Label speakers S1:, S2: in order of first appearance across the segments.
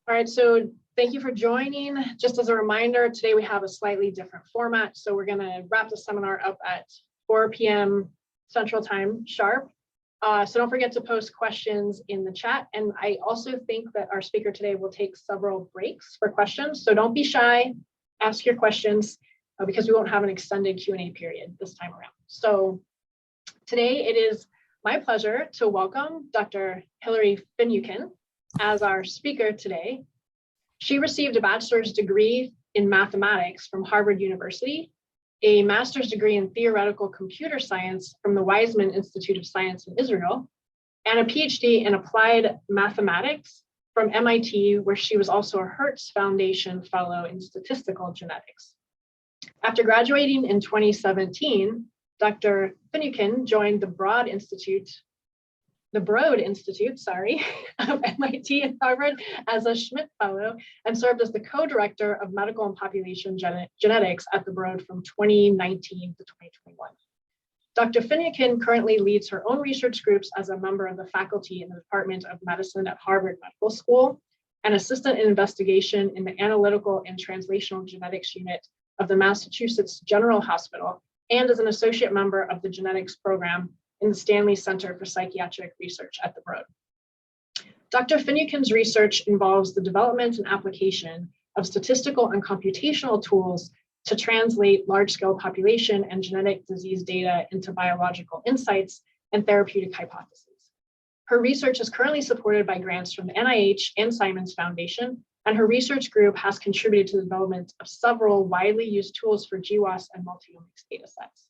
S1: All right, so thank you for joining. Just as a reminder, today we have a slightly different format. So we're going to wrap the seminar up at 4 p.m. Central Time sharp. So don't forget to post questions in the chat. And I also think that our speaker today will take several breaks for questions. So don't be shy, ask your questions because we won't have an extended Q&A period this time around. So today it is my pleasure to welcome Dr. Hillary Finney as our speaker today. She received a bachelor's degree in mathematics from Harvard University, a master's degree in theoretical computer science from the Weizmann Institute of Science in Israel, and a PhD in applied mathematics from MIT, where she was also a Hertz Foundation Fellow in statistical genetics. After graduating in 2017, Dr. Finucane joined the Broad Institute of MIT and Harvard as a Schmidt Fellow and served as the co-director of medical and population genetics at the Broad from 2019 to 2021. Dr. Finucane currently leads her own research groups as a member of the faculty in the Department of Medicine at Harvard Medical School, an assistant in investigation in the Analytical and Translational Genetics Unit of the Massachusetts General Hospital, and as an associate member of the genetics program in the Stanley Center for Psychiatric Research at the Broad. Dr. Finucane's research involves the development and application of statistical and computational tools to translate large-scale population and genetic disease data into biological insights and therapeutic hypotheses. Her research is currently supported by grants from the NIH and Simons Foundation, and her research group has contributed to the development of several widely used tools for GWAS and multiomics datasets.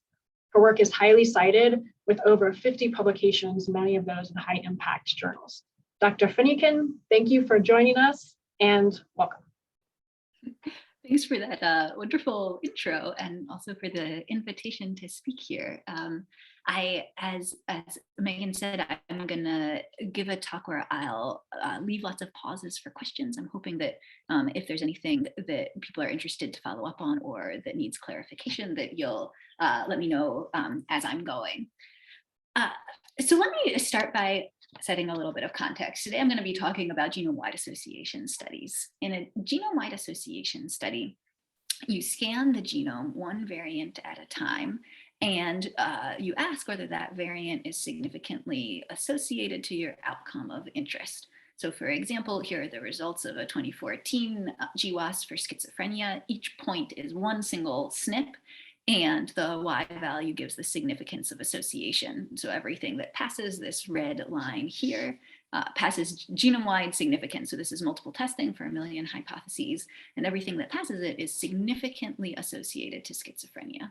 S1: Her work is highly cited with over 50 publications, many of those in high impact journals. Dr. Finucane, thank you for joining us and welcome.
S2: Thanks for that wonderful intro and also for the invitation to speak here. As Megan said, I'm going to give a talk where I'll leave lots of pauses for questions. I'm hoping that if there's anything that people are interested to follow up on or that needs clarification, that you'll let me know as I'm going. So let me start by setting a little bit of context. Today, I'm going to be talking about genome-wide association studies. In a genome-wide association study, you scan the genome one variant at a time, and you ask whether that variant is significantly associated to your outcome of interest. So for example, here are the results of a 2014 GWAS for schizophrenia. Each point is one single SNP, and the Y value gives the significance of association. So everything that passes this red line here passes genome-wide significance. So this is multiple testing for 1 million hypotheses, and everything that passes it is significantly associated to schizophrenia.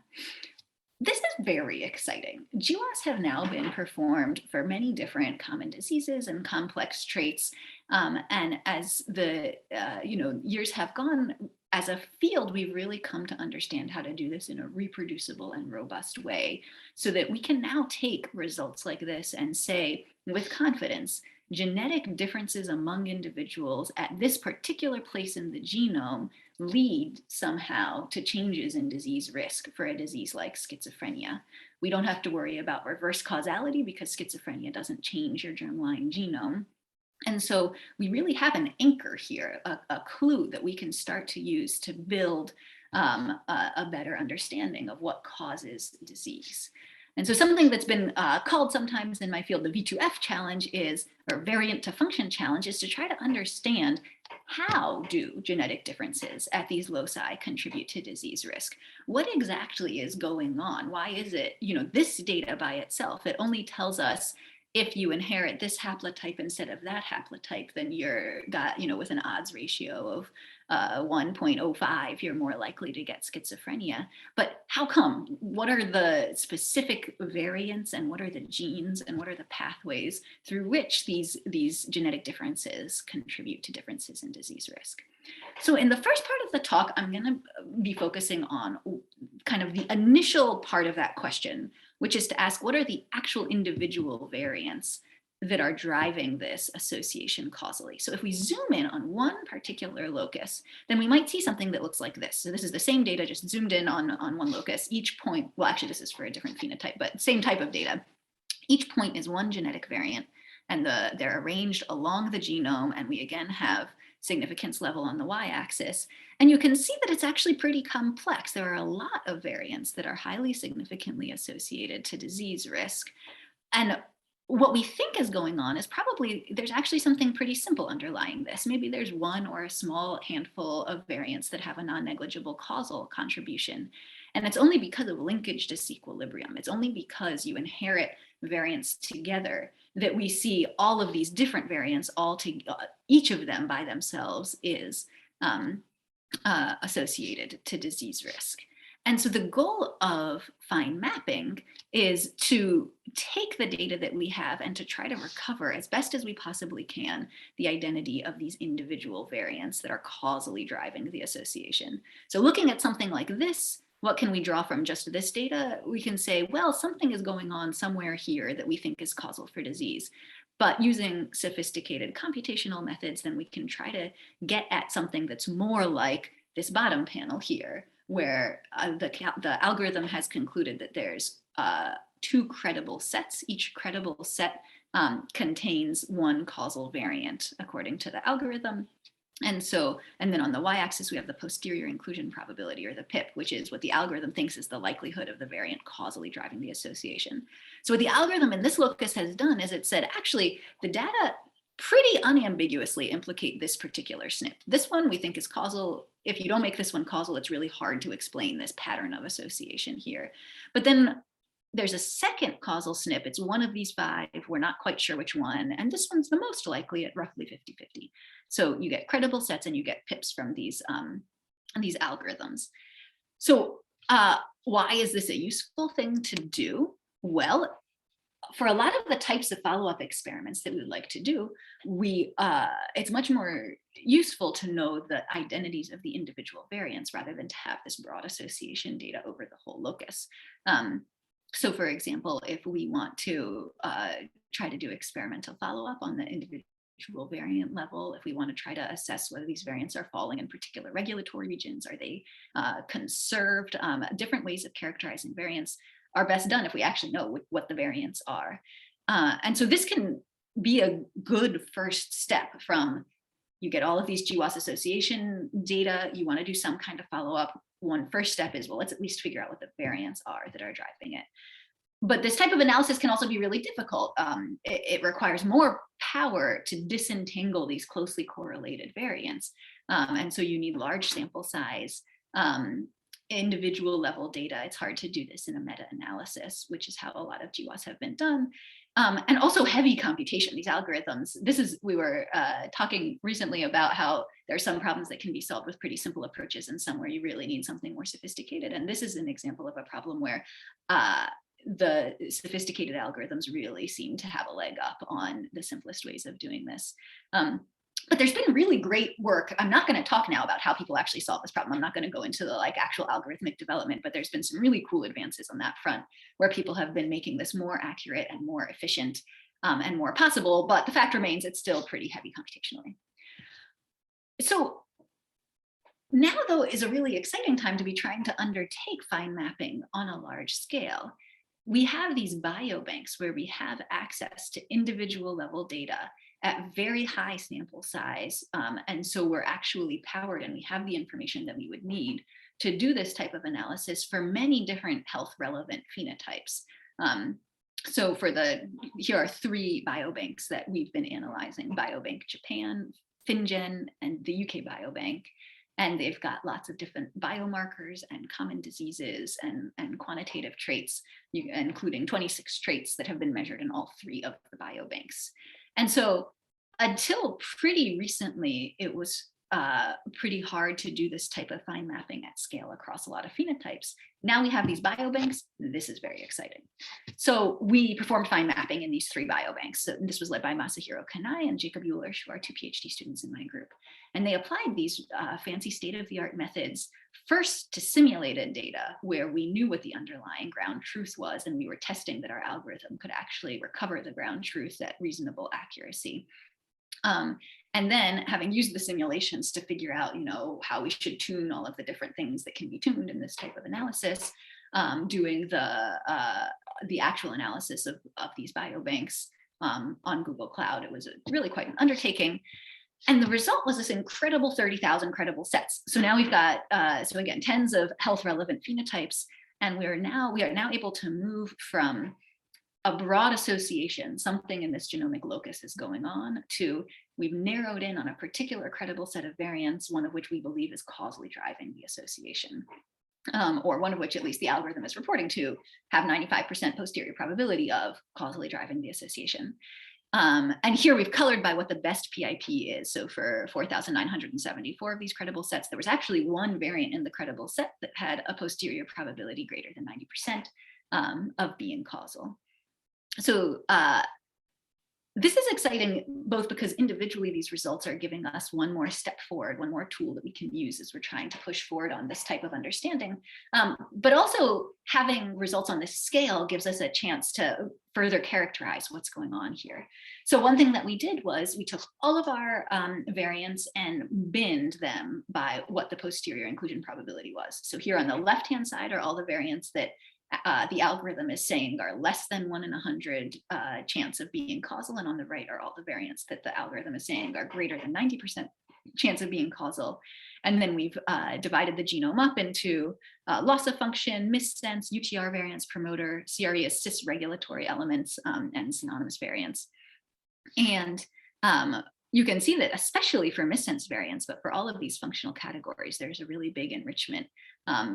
S2: This is very exciting. GWAS have now been performed for many different common diseases and complex traits. And as the years have gone, as a field, we've really come to understand how to do this in a reproducible and robust way so that we can now take results like this and say with confidence, genetic differences among individuals at this particular place in the genome lead somehow to changes in disease risk for a disease like schizophrenia. We don't have to worry about reverse causality because schizophrenia doesn't change your germline genome. And so we really have an anchor here, a clue that we can start to use to build a better understanding of what causes disease. And so something that's been called sometimes in my field the V2F challenge is, or variant to function challenge, is to try to understand how do genetic differences at these loci contribute to disease risk? What exactly is going on? Why is it, this data by itself, it only tells us if you inherit this haplotype instead of that haplotype, then you're got, with an odds ratio of 1.05, you're more likely to get schizophrenia. But how come? What are the specific variants and what are the genes and what are the pathways through which these genetic differences contribute to differences in disease risk? So in the first part of the talk, I'm going to be focusing on kind of the initial part of that question, which is to ask what are the actual individual variants that are driving this association causally. So if we zoom in on one particular locus, then we might see something that looks like this. So this is the same data, just zoomed in on one locus. Each point, well, actually this is for a different phenotype, but same type of data. Each point is one genetic variant, and they're arranged along the genome, and we again have significance level on the y-axis. And you can see that it's actually pretty complex. There are a lot of variants that are highly significantly associated to disease risk. And what we think is going on is probably there's actually something pretty simple underlying this. Maybe there's one or a small handful of variants that have a non-negligible causal contribution. And it's only because of linkage disequilibrium. It's only because you inherit variants together that we see all of these different variants each of them by themselves is associated to disease risk. And so the goal of fine mapping is to take the data that we have and to try to recover as best as we possibly can the identity of these individual variants that are causally driving the association. So looking at something like this, what can we draw from just this data? We can say, well, something is going on somewhere here that we think is causal for disease. But using sophisticated computational methods, then we can try to get at something that's more like this bottom panel here, where the algorithm has concluded that there's two credible sets. Each credible set contains one causal variant according to the algorithm. And then on the y-axis, we have the posterior inclusion probability, or the PIP, which is what the algorithm thinks is the likelihood of the variant causally driving the association. So what the algorithm in this locus has done is it said, actually, the data pretty unambiguously implicate this particular SNP. This one we think is causal. If you don't make this one causal, it's really hard to explain this pattern of association here. But then there's a second causal SNP. It's one of these 5. We're not quite sure which one. And this one's the most likely at roughly 50-50. So you get credible sets and you get PIPs from these algorithms. So why is this a useful thing to do? Well, for a lot of the types of follow-up experiments that we would like to do, it's much more useful to know the identities of the individual variants rather than to have this broad association data over the whole locus. So for example, if we want to try to do experimental follow-up on the individual variant level, if we want to try to assess whether these variants are falling in particular regulatory regions, are they conserved, different ways of characterizing variants are best done if we actually know what the variants are. And so this can be a good first step from, you get all of these GWAS association data, you want to do some kind of follow-up. One first step is, well, let's at least figure out what the variants are that are driving it. But this type of analysis can also be really difficult. It requires more power to disentangle these closely correlated variants. And so you need large sample size, individual level data. It's hard to do this in a meta-analysis, which is how a lot of GWAS have been done. And also heavy computation, these algorithms. We were talking recently about how there are some problems that can be solved with pretty simple approaches and some where you really need something more sophisticated. And this is an example of a problem where the sophisticated algorithms really seem to have a leg up on the simplest ways of doing this. But there's been really great work. I'm not going to talk now about how people actually solve this problem. I'm not going to go into the actual algorithmic development, but there's been some really cool advances on that front where people have been making this more accurate and more efficient and more possible. But the fact remains, it's still pretty heavy computationally. So now, though, is a really exciting time to be trying to undertake fine mapping on a large scale. We have these biobanks where we have access to individual level data at very high sample size. And so we're actually powered and we have the information that we would need to do this type of analysis for many different health relevant phenotypes. So here are 3 biobanks that we've been analyzing: Biobank Japan, FinGen, and the UK Biobank. And they've got lots of different biomarkers and common diseases and quantitative traits, including 26 traits that have been measured in all 3 of the biobanks. And so until pretty recently, it was pretty hard to do this type of fine mapping at scale across a lot of phenotypes. Now we have these biobanks. This is very exciting. So we performed fine mapping in these 3 biobanks. So this was led by Masahiro Kanai and Jacob Euler, who are 2 PhD students in my group. And they applied these fancy state-of-the-art methods first to simulated data where we knew what the underlying ground truth was, and we were testing that our algorithm could actually recover the ground truth at reasonable accuracy. And then, having used the simulations to figure out, how we should tune all of the different things that can be tuned in this type of analysis, doing the actual analysis of these biobanks on Google Cloud, it was really quite an undertaking. And the result was this incredible 30,000 credible sets. So now we've got, so again, tens of health relevant phenotypes. And we are now able to move from a broad association, something in this genomic locus is going on, to we've narrowed in on a particular credible set of variants, one of which we believe is causally driving the association, or one of which at least the algorithm is reporting to have 95% posterior probability of causally driving the association. And here we've colored by what the best PIP is. So for 4,974 of these credible sets, there was actually one variant in the credible set that had a posterior probability greater than 90% of being causal. So this is exciting, both because individually these results are giving us one more step forward, one more tool that we can use as we're trying to push forward on this type of understanding. But also having results on this scale gives us a chance to further characterize what's going on here. So one thing that we did was we took all of our variants and binned them by what the posterior inclusion probability was. So here on the left-hand side are all the variants that the algorithm is saying are less than 1 in 100 chance of being causal, and on the right are all the variants that the algorithm is saying are greater than 90% chance of being causal. And then we've divided the genome up into loss of function, missense, UTR variants, promoter, CRE as cis-regulatory elements, and synonymous variants. And you can see that especially for missense variants, but for all of these functional categories, there's a really big enrichment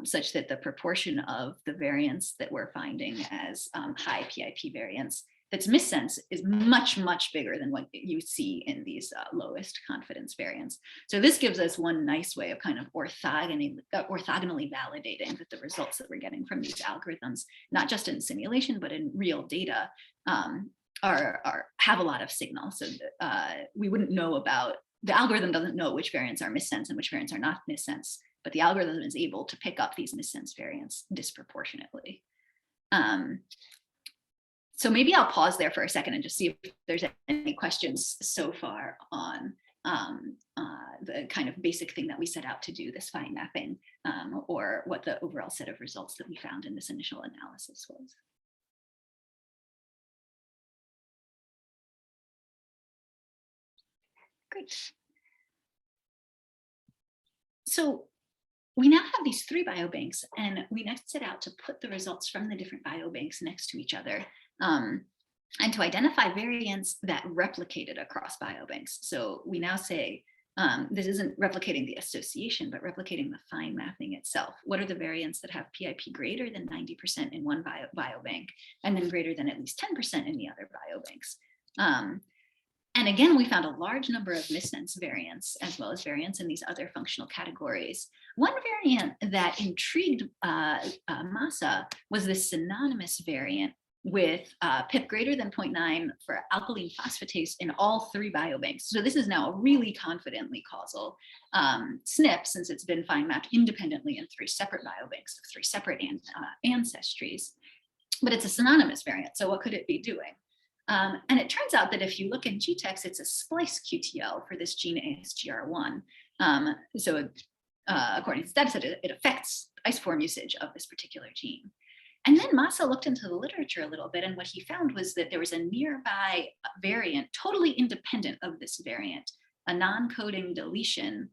S2: such that the proportion of the variants that we're finding as high PIP variants that's missense is much, much bigger than what you see in these lowest confidence variants. So this gives us one nice way of kind of orthogonally validating that the results that we're getting from these algorithms, not just in simulation, but in real data, have a lot of signal. So we wouldn't know about, the algorithm doesn't know which variants are missense and which variants are not missense, but the algorithm is able to pick up these missense variants disproportionately. So maybe I'll pause there for a second and just see if there's any questions so far on the kind of basic thing that we set out to do, this fine mapping, or what the overall set of results that we found in this initial analysis was. Great. So we now have these 3 biobanks, and we next set out to put the results from the different biobanks next to each other and to identify variants that replicated across biobanks. So we now say this isn't replicating the association, but replicating the fine mapping itself. What are the variants that have PIP greater than 90% in one biobank, and then greater than at least 10% in the other biobanks? And again, we found a large number of missense variants, as well as variants in these other functional categories. One variant that intrigued Massa was this synonymous variant with PIP greater than 0.9 for alkaline phosphatase in all 3 biobanks. So this is now a really confidently causal SNP, since it's been fine mapped independently in 3 separate biobanks of 3 separate ancestries. But it's a synonymous variant, so what could it be doing? And it turns out that if you look in GTEx, it's a splice QTL for this gene ASGR1. So according to that, it affects isoform usage of this particular gene. And then Massa looked into the literature a little bit, and what he found was that there was a nearby variant, totally independent of this variant, a non-coding deletion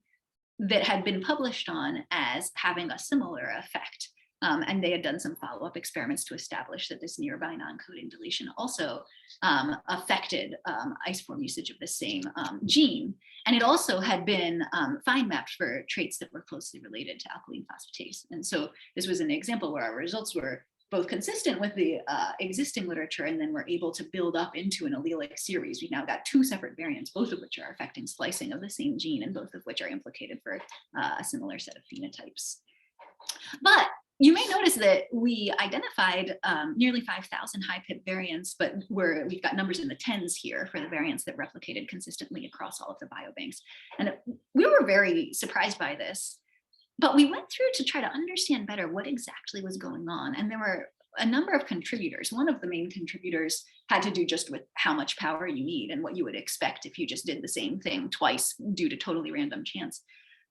S2: that had been published on as having a similar effect. And they had done some follow-up experiments to establish that this nearby non-coding deletion also affected isoform usage of the same gene. And it also had been fine mapped for traits that were closely related to alkaline phosphatase. And so this was an example where our results were both consistent with the existing literature, and then we're able to build up into an allelic series. We've now got 2 separate variants, both of which are affecting splicing of the same gene, and both of which are implicated for a similar set of phenotypes. But you may notice that we identified nearly 5,000 high PIP variants, but we've got numbers in the tens here for the variants that replicated consistently across all of the biobanks. And we were very surprised by this, but we went through to try to understand better what exactly was going on. And there were a number of contributors. One of the main contributors had to do just with how much power you need and what you would expect if you just did the same thing twice due to totally random chance.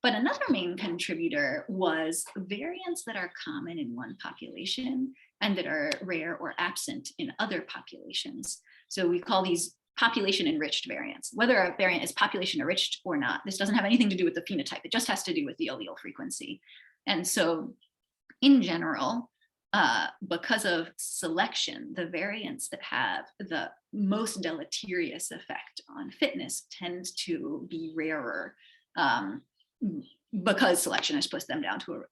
S2: But another main contributor was variants that are common in one population and that are rare or absent in other populations. So we call these population enriched variants. Whether a variant is population enriched or not, this doesn't have anything to do with the phenotype. It just has to do with the allele frequency. And so in general, because of selection, the variants that have the most deleterious effect on fitness tend to be rarer, because selection has pushed them down to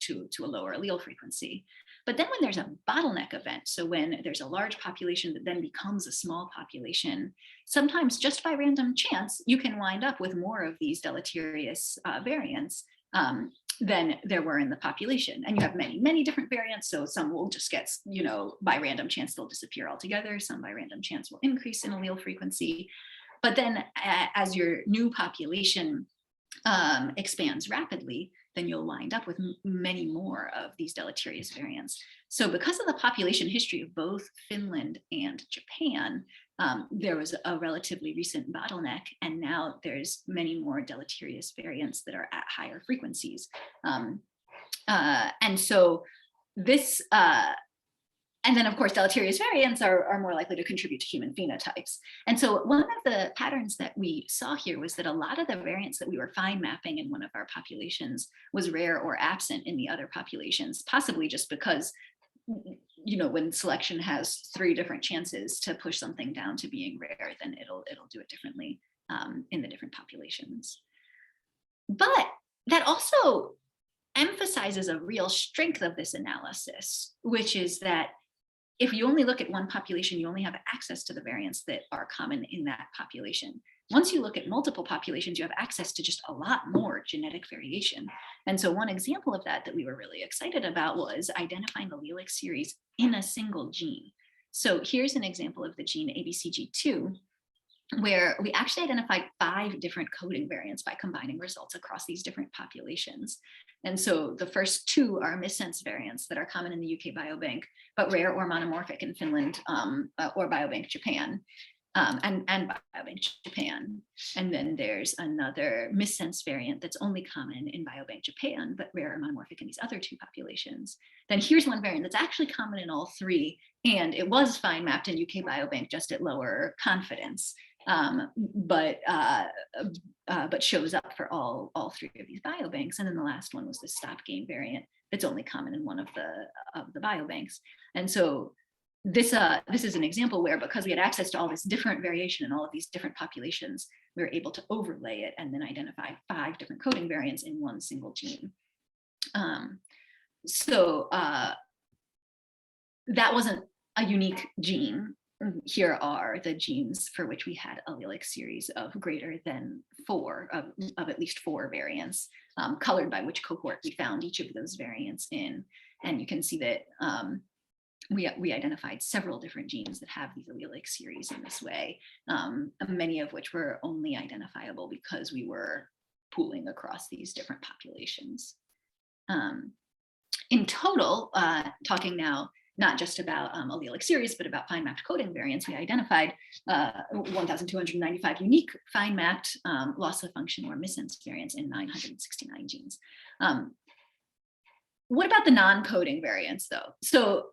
S2: a lower allele frequency. But then when there's a bottleneck event, so when there's a large population that then becomes a small population, sometimes just by random chance, you can wind up with more of these deleterious variants than there were in the population. And you have many, many different variants. So some will just get, by random chance, they'll disappear altogether. Some by random chance will increase in allele frequency. But then as your new population expands rapidly, then you'll wind up with many more of these deleterious variants. So because of the population history of both Finland and Japan, there was a relatively recent bottleneck, and now there's many more deleterious variants that are at higher frequencies. And so this, and then of course, deleterious variants are more likely to contribute to human phenotypes. And so one of the patterns that we saw here was that a lot of the variants that we were fine mapping in one of our populations was rare or absent in the other populations, possibly just because, when selection has 3 different chances to push something down to being rare, then it'll do it differently in the different populations. But that also emphasizes a real strength of this analysis, which is that if you only look at one population, you only have access to the variants that are common in that population. Once you look at multiple populations, you have access to just a lot more genetic variation. And so one example of that we were really excited about was identifying allelic series in a single gene. So here's an example of the gene ABCG2, where we actually identified 5 different coding variants by combining results across these different populations. And so the first 2 are missense variants that are common in the UK Biobank, but rare or monomorphic in Finland or Biobank Japan, and Biobank Japan. And then there's another missense variant that's only common in Biobank Japan, but rare or monomorphic in these other 2 populations. Then here's one variant that's actually common in all 3, and it was fine mapped in UK Biobank just at lower confidence. But shows up for all 3 of these biobanks. And then the last one was the stop gain variant that's only common in one of the biobanks. And so this is an example where, because we had access to all this different variation in all of these different populations, we were able to overlay it and then identify 5 different coding variants in one single gene. So that wasn't a unique gene. Here are the genes for which we had allelic series of greater than 4, of at least 4 variants, colored by which cohort we found each of those variants in. And you can see that we identified several different genes that have these allelic series in this way, many of which were only identifiable because we were pooling across these different populations. In total, talking now not just about allelic series, but about fine-mapped coding variants, we identified 1,295 unique fine-mapped loss of function or missense variants in 969 genes. What about the non-coding variants, though? So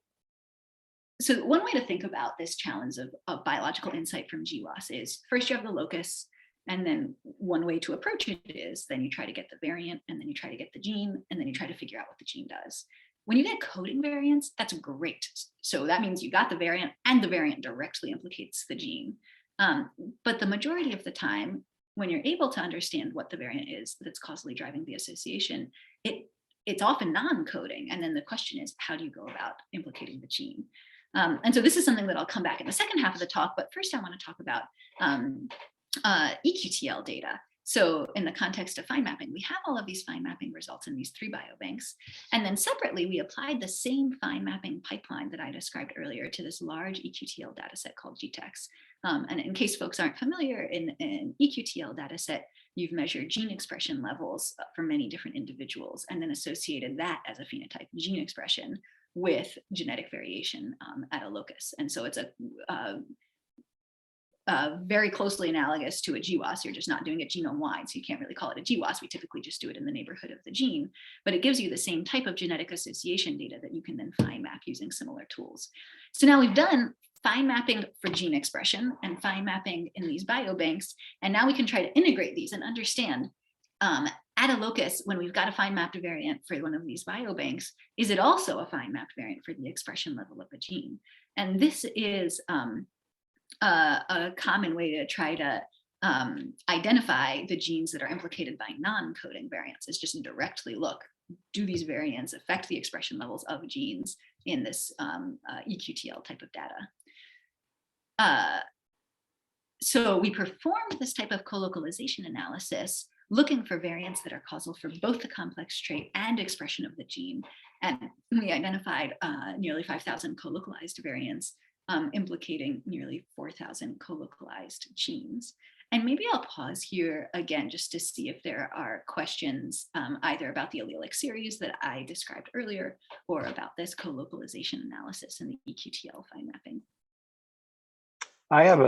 S2: one way to think about this challenge of biological insight from GWAS is, first you have the locus, and then one way to approach it is then you try to get the variant, and then you try to get the gene, and then you try to figure out what the gene does. When you get coding variants, that's great. So that means you got the variant, and the variant directly implicates the gene. But the majority of the time, when you're able to understand what the variant is that's causally driving the association, it's often non-coding. And then the question is, how do you go about implicating the gene? And so this is something that I'll come back in the second half of the talk, but first I want to talk about Eqtl data. So in the context of fine mapping, we have all of these fine mapping results in these 3 biobanks. And then separately, we applied the same fine mapping pipeline that I described earlier to this large Eqtl data set called GTEx. And in case folks aren't familiar, in an Eqtl data set, you've measured gene expression levels for many different individuals and then associated that as a phenotype gene expression with genetic variation at a locus. And so it's a very closely analogous to a GWAS. You're just not doing it genome-wide, so you can't really call it a GWAS. We typically just do it in the neighborhood of the gene, but it gives you the same type of genetic association data that you can then fine map using similar tools. So now we've done fine mapping for gene expression and fine mapping in these biobanks, and now we can try to integrate these and understand at a locus, when we've got a fine mapped variant for one of these biobanks, is it also a fine mapped variant for the expression level of a gene? And this is a common way to try to identify the genes that are implicated by non-coding variants, is just directly look, do these variants affect the expression levels of genes in this Eqtl type of data? So we performed this type of co-localization analysis, looking for variants that are causal for both the complex trait and expression of the gene. And we identified nearly 5,000 co-localized variants implicating nearly 4,000 co-localized genes. And maybe I'll pause here again just to see if there are questions either about the allelic series that I described earlier or about this co-localization analysis and the Eqtl fine mapping.
S3: I have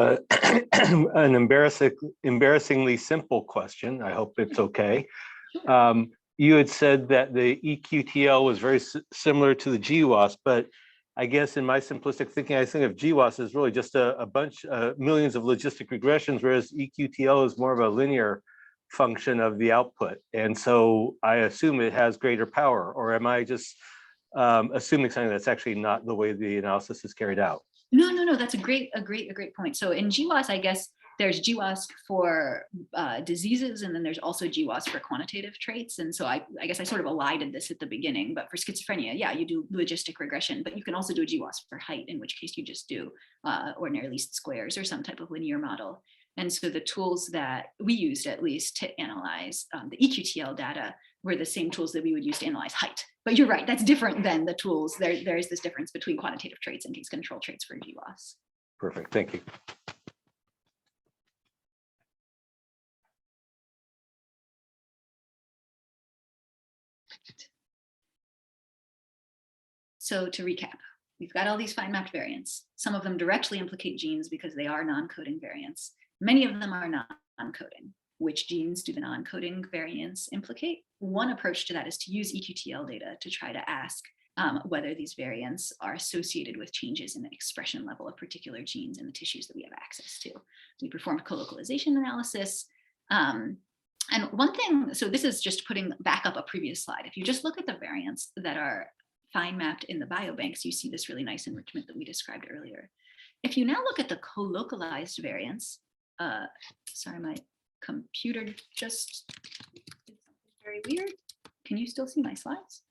S3: an embarrassingly simple question. I hope it's okay. You had said that the Eqtl was very similar to the GWAS, but I guess in my simplistic thinking, I think of GWAS as really just a bunch, millions of logistic regressions, whereas Eqtl is more of a linear function of the output. And so I assume it has greater power, or am I just assuming something that's actually not the way the analysis is carried out?
S2: No, that's a great point. So in GWAS, I guess there's GWAS for diseases, and then there's also GWAS for quantitative traits. And so I guess I sort of elided this at the beginning, but for schizophrenia, yeah, you do logistic regression, but you can also do a GWAS for height, in which case you just do ordinary least squares or some type of linear model. And so the tools that we used, at least, to analyze the Eqtl data were the same tools that we would use to analyze height. But you're right, that's different than the tools. There is this difference between quantitative traits and case control traits for GWAS.
S3: Perfect, thank you.
S2: So to recap, we've got all these fine mapped variants. Some of them directly implicate genes because they are non-coding variants. Many of them are non-coding. Which genes do the non-coding variants implicate? One approach to that is to use Eqtl data to try to ask whether these variants are associated with changes in the expression level of particular genes in the tissues that we have access to. We performed co-localization analysis. And one thing, so this is just putting back up a previous slide. If you just look at the variants that are fine mapped in the biobanks, you see this really nice enrichment that we described earlier. If you now look at the co-localized variants, sorry, my computer just did something very weird. Can you still see my slides?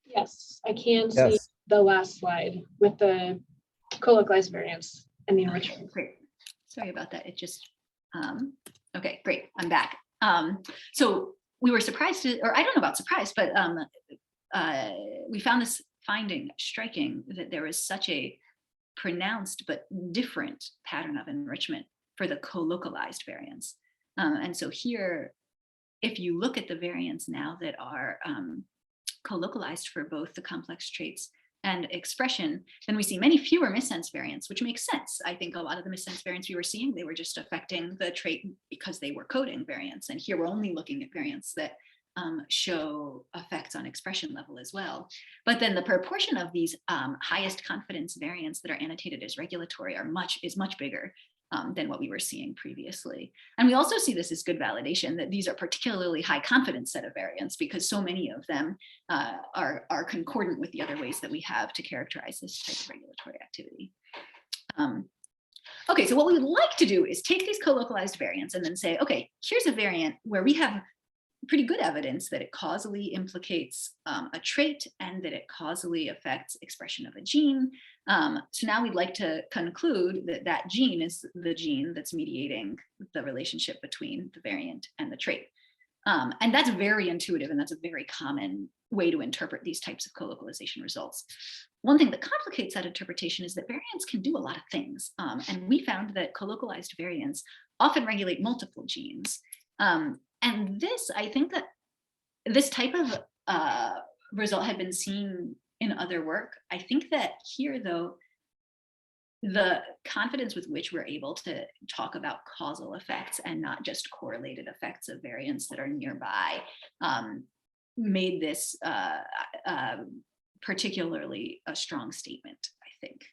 S1: Yes, I can see the last slide with the co-localized variants and the enrichment.
S2: Great. Sorry about that. It just, okay, great. I'm back. So we were surprised to, or I don't know about surprised, but we found this finding striking, that there was such a pronounced but different pattern of enrichment for the co-localized variants. And so here, if you look at the variants now that are co-localized for both the complex traits and expression, then we see many fewer missense variants, which makes sense. I think a lot of the missense variants we were seeing, they were just affecting the trait because they were coding variants. And here we're only looking at variants that show effects on expression level as well. But then the proportion of these highest confidence variants that are annotated as regulatory is much bigger than what we were seeing previously. And we also see this as good validation that these are particularly high confidence set of variants, because so many of them are concordant with the other ways that we have to characterize this type of regulatory activity. Okay, so what we would like to do is take these co-localized variants and then say, okay, here's a variant where we have pretty good evidence that it causally implicates a trait and that it causally affects expression of a gene. So now we'd like to conclude that that gene is the gene that's mediating the relationship between the variant and the trait. And that's very intuitive, and that's a very common way to interpret these types of co-localization results. One thing that complicates that interpretation is that variants can do a lot of things. And we found that co-localized variants often regulate multiple genes. And this, I think that this type of result had been seen in other work. I think that here, though, the confidence with which we're able to talk about causal effects and not just correlated effects of variants that are nearby made this particularly a strong statement, I think.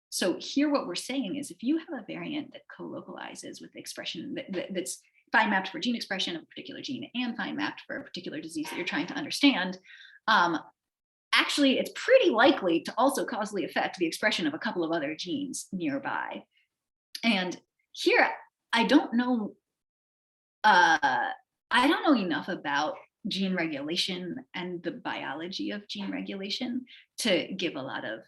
S2: So here what we're saying is if you have a variant that co-localizes with the expression that's fine mapped for gene expression of a particular gene and fine mapped for a particular disease that you're trying to understand, actually it's pretty likely to also causally affect the expression of a couple of other genes nearby. And here I don't know enough about gene regulation and the biology of gene regulation to give a lot of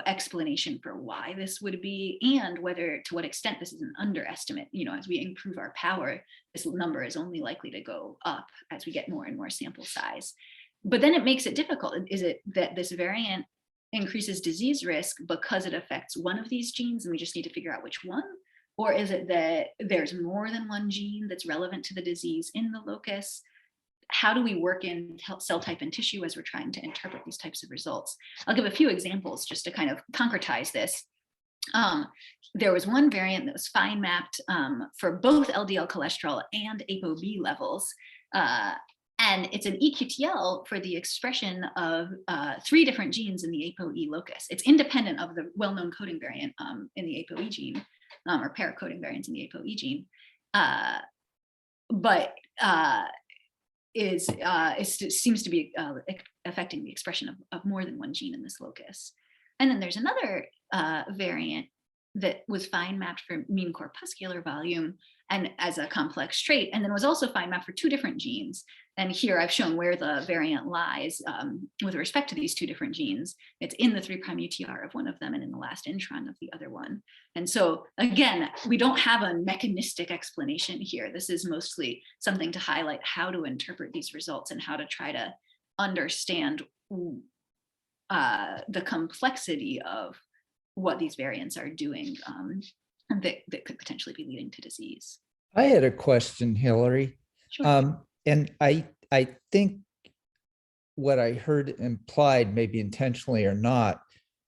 S2: explanation for why this would be, and whether to what extent this is an underestimate. As we improve our power, this number is only likely to go up as we get more and more sample size. But then it makes it difficult. Is it that this variant increases disease risk because it affects one of these genes and we just need to figure out which one? Or is it that there's more than one gene that's relevant to the disease in the locus? How do we work in cell type and tissue as we're trying to interpret these types of results? I'll give a few examples just to kind of concretize this. There was one variant that was fine mapped for both LDL cholesterol and ApoB levels. And it's an Eqtl for the expression of 3 different genes in the ApoE locus. It's independent of the well-known coding variant in the ApoE gene, or paracoding variants in the ApoE gene. But it seems to be affecting the expression of more than one gene in this locus. And then there's another variant that was fine mapped for mean corpuscular volume and as a complex trait, and then was also fine mapped for 2 different genes. And here I've shown where the variant lies with respect to these 2 different genes. It's in the 3' UTR of one of them and in the last intron of the other one. And so again, we don't have a mechanistic explanation here. This is mostly something to highlight how to interpret these results and how to try to understand the complexity of what these variants are doing that could potentially be leading to disease.
S4: I had a question, Hilary.
S2: Sure.
S4: And I think what I heard implied, maybe intentionally or not,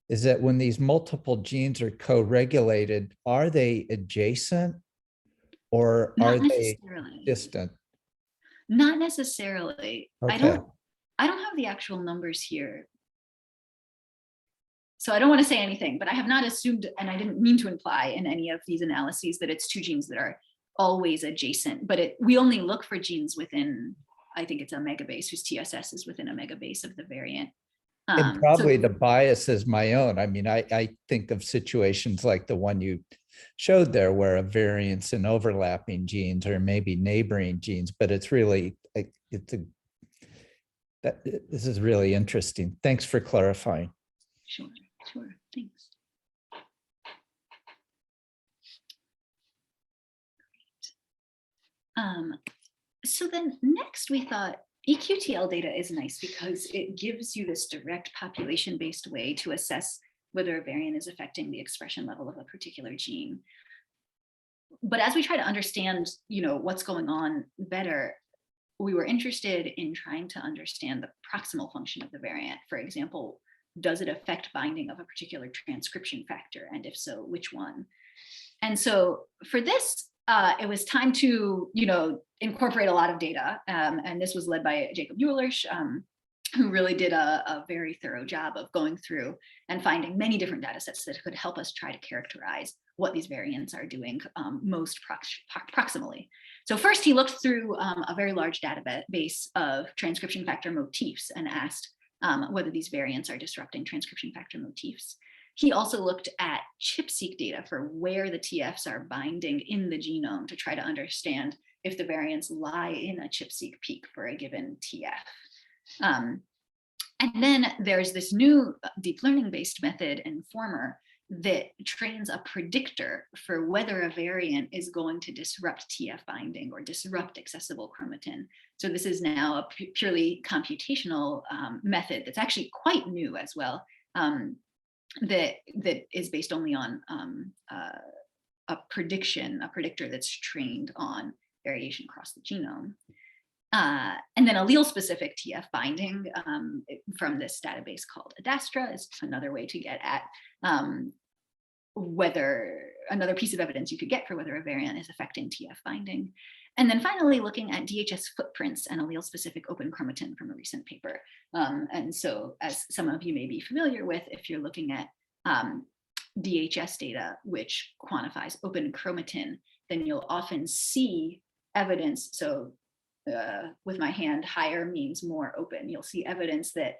S4: is that when these multiple genes are co-regulated, are they adjacent or are they distant?
S2: Not necessarily.
S4: Okay.
S2: I don't have the actual numbers here, so I don't want to say anything, but I have not assumed, and I didn't mean to imply in any of these analyses that it's 2 genes that are always adjacent, but we only look for genes within, I think it's a megabase whose TSS is within a megabase of the variant.
S4: And probably the bias is my own. I mean, I think of situations like the one you showed there where a variance in overlapping genes or maybe neighboring genes, but it's really, this is really interesting. Thanks for clarifying.
S2: Sure, thanks. So then next we thought Eqtl data is nice because it gives you this direct population-based way to assess whether a variant is affecting the expression level of a particular gene. But as we try to understand, what's going on better, we were interested in trying to understand the proximal function of the variant. For example, does it affect binding of a particular transcription factor? And if so, which one? And so for this, it was time to, incorporate a lot of data. And this was led by Jacob Eulersch, who really did a very thorough job of going through and finding many different data sets that could help us try to characterize what these variants are doing most proximally. So first he looked through a very large database of transcription factor motifs and asked whether these variants are disrupting transcription factor motifs. He also looked at ChIP-seq data for where the TFs are binding in the genome to try to understand if the variants lie in a ChIP-seq peak for a given TF. And then there's this new deep learning-based method, Informer, that trains a predictor for whether a variant is going to disrupt TF binding or disrupt accessible chromatin. So this is now a purely computational method that's actually quite new as well, that is based only on a predictor that's trained on variation across the genome. And then allele-specific TF binding from this database called Adastra is another way to get at another piece of evidence you could get for whether a variant is affecting TF binding. And then finally, looking at DHS footprints and allele-specific open chromatin from a recent paper. And so, as some of you may be familiar with, if you're looking at DHS data, which quantifies open chromatin, then you'll often see evidence. So with my hand, higher means more open. You'll see evidence that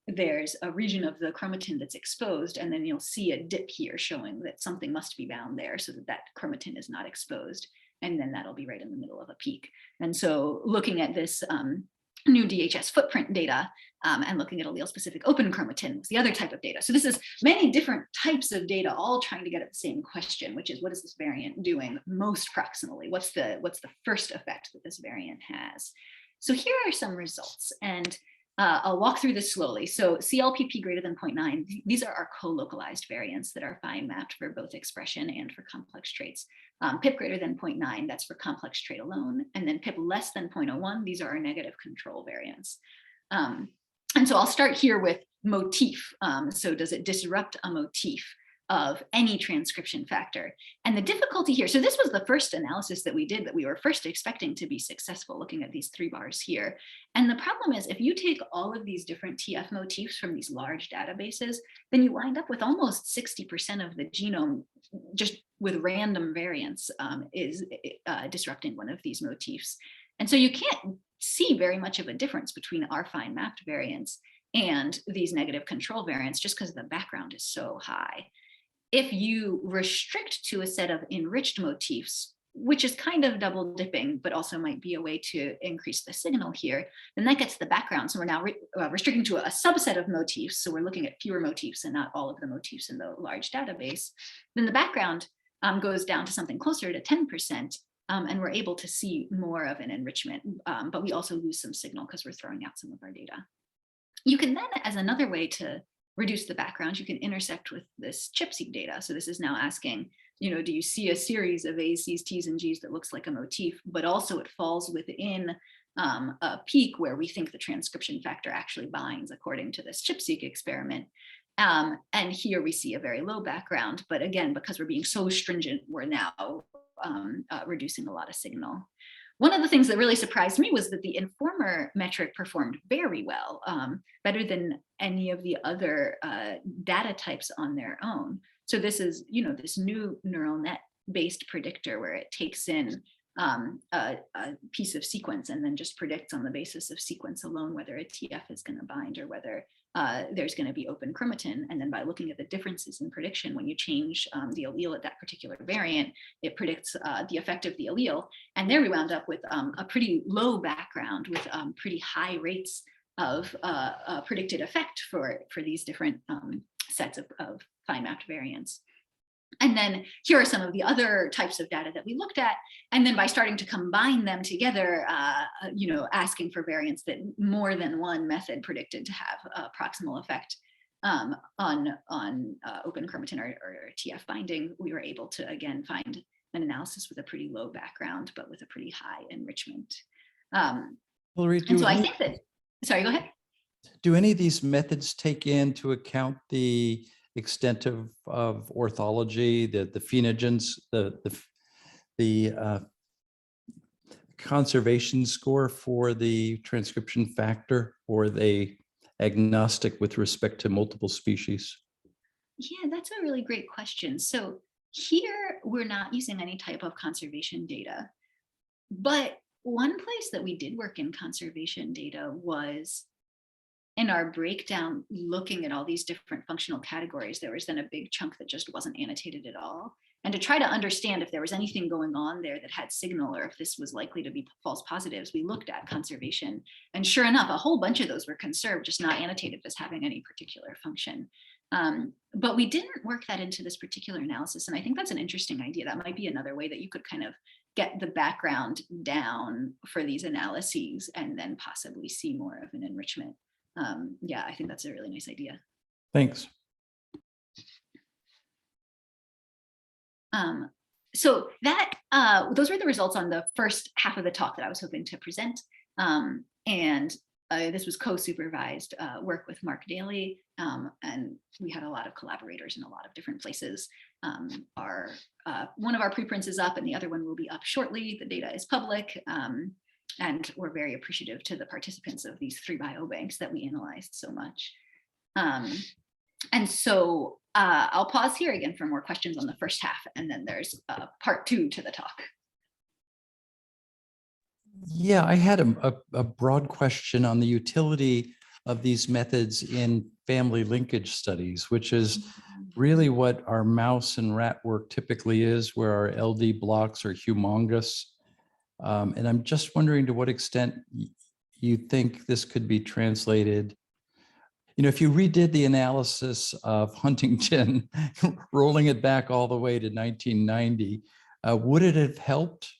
S2: there's a region of the chromatin that's exposed, and then you'll see a dip here showing that something must be bound there so that that chromatin is not exposed. And then that'll be right in the middle of a peak. And so looking at this new DHS footprint data and looking at allele-specific open chromatin was the other type of data. So this is many different types of data all trying to get at the same question, which is, what is this variant doing most proximally? What's the first effect that this variant has? So here are some results, and I'll walk through this slowly. So CLPP greater than 0.9, these are our co-localized variants that are fine mapped for both expression and for complex traits. PIP greater than 0.9, that's for complex trait alone. And then PIP less than 0.01, these are our negative control variants. And so I'll start here with motif. So does it disrupt a motif of any transcription factor? And the difficulty here, so this was the first analysis that we did that we were first expecting to be successful, looking at these 3 bars here. And the problem is, if you take all of these different TF motifs from these large databases, then you wind up with almost 60% of the genome just with random variants is disrupting one of these motifs. And so you can't see very much of a difference between our fine mapped variants and these negative control variants just because the background is so high. If you restrict to a set of enriched motifs, which is kind of double dipping, but also might be a way to increase the signal here, then that gets the background. So we're now restricting to a subset of motifs. So we're looking at fewer motifs and not all of the motifs in the large database. Then the background goes down to something closer to 10%. And we're able to see more of an enrichment, but we also lose some signal because we're throwing out some of our data. You can then, as another way to reduce the background, you can intersect with this ChIP-seq data. So this is now asking, do you see a series of A's, C's, T's, and G's that looks like a motif, but also it falls within a peak where we think the transcription factor actually binds according to this ChIP-seq experiment. And here we see a very low background, but again, because we're being so stringent, we're now reducing a lot of signal. One of the things that really surprised me was that the informer metric performed very well, better than any of the other data types on their own. So this is, this new neural net based predictor where it takes in a piece of sequence and then just predicts on the basis of sequence alone whether a TF is going to bind or whether there's going to be open chromatin. And then by looking at the differences in prediction, when you change the allele at that particular variant, it predicts the effect of the allele. And there we wound up with a pretty low background with pretty high rates of predicted effect for these different sets of fine mapped variants. And then here are some of the other types of data that we looked at. And then by starting to combine them together, asking for variants that more than one method predicted to have a proximal effect on open chromatin or TF binding, we were able to, again, find an analysis with a pretty low background, but with a pretty high enrichment.
S5: Hilary,
S2: and so I think that, sorry, go ahead.
S5: Do any of these methods take into account the extent of orthology, the phenogens, the conservation score for the transcription factor, or are they agnostic with respect to multiple species?
S2: Yeah, that's a really great question. So here we're not using any type of conservation data, but one place that we did work in conservation data was in our breakdown, looking at all these different functional categories. There was then a big chunk that just wasn't annotated at all. And to try to understand if there was anything going on there that had signal, or if this was likely to be false positives, we looked at conservation. And sure enough, a whole bunch of those were conserved, just not annotated as having any particular function. But we didn't work that into this particular analysis. And I think that's an interesting idea. That might be another way that you could kind of get the background down for these analyses and then possibly see more of an enrichment. Yeah, I think that's a really nice idea.
S5: Thanks.
S2: So that those were the results on the first half of the talk that I was hoping to present. And this was co-supervised work with Mark Daly, and we had a lot of collaborators in a lot of different places. one of our preprints is up and the other one will be up shortly. The data is public. And we're very appreciative to the participants of these 3 biobanks that we analyzed so much. And so I'll pause here again for more questions on the first half, and then there's part 2 to the talk.
S5: Yeah, I had a broad question on the utility of these methods in family linkage studies, which is really what our mouse and rat work typically is, where our LD blocks are humongous. And I'm just wondering to what extent you think this could be translated. You know, if you redid the analysis of Huntington, rolling it back all the way to 1990, would it have helped?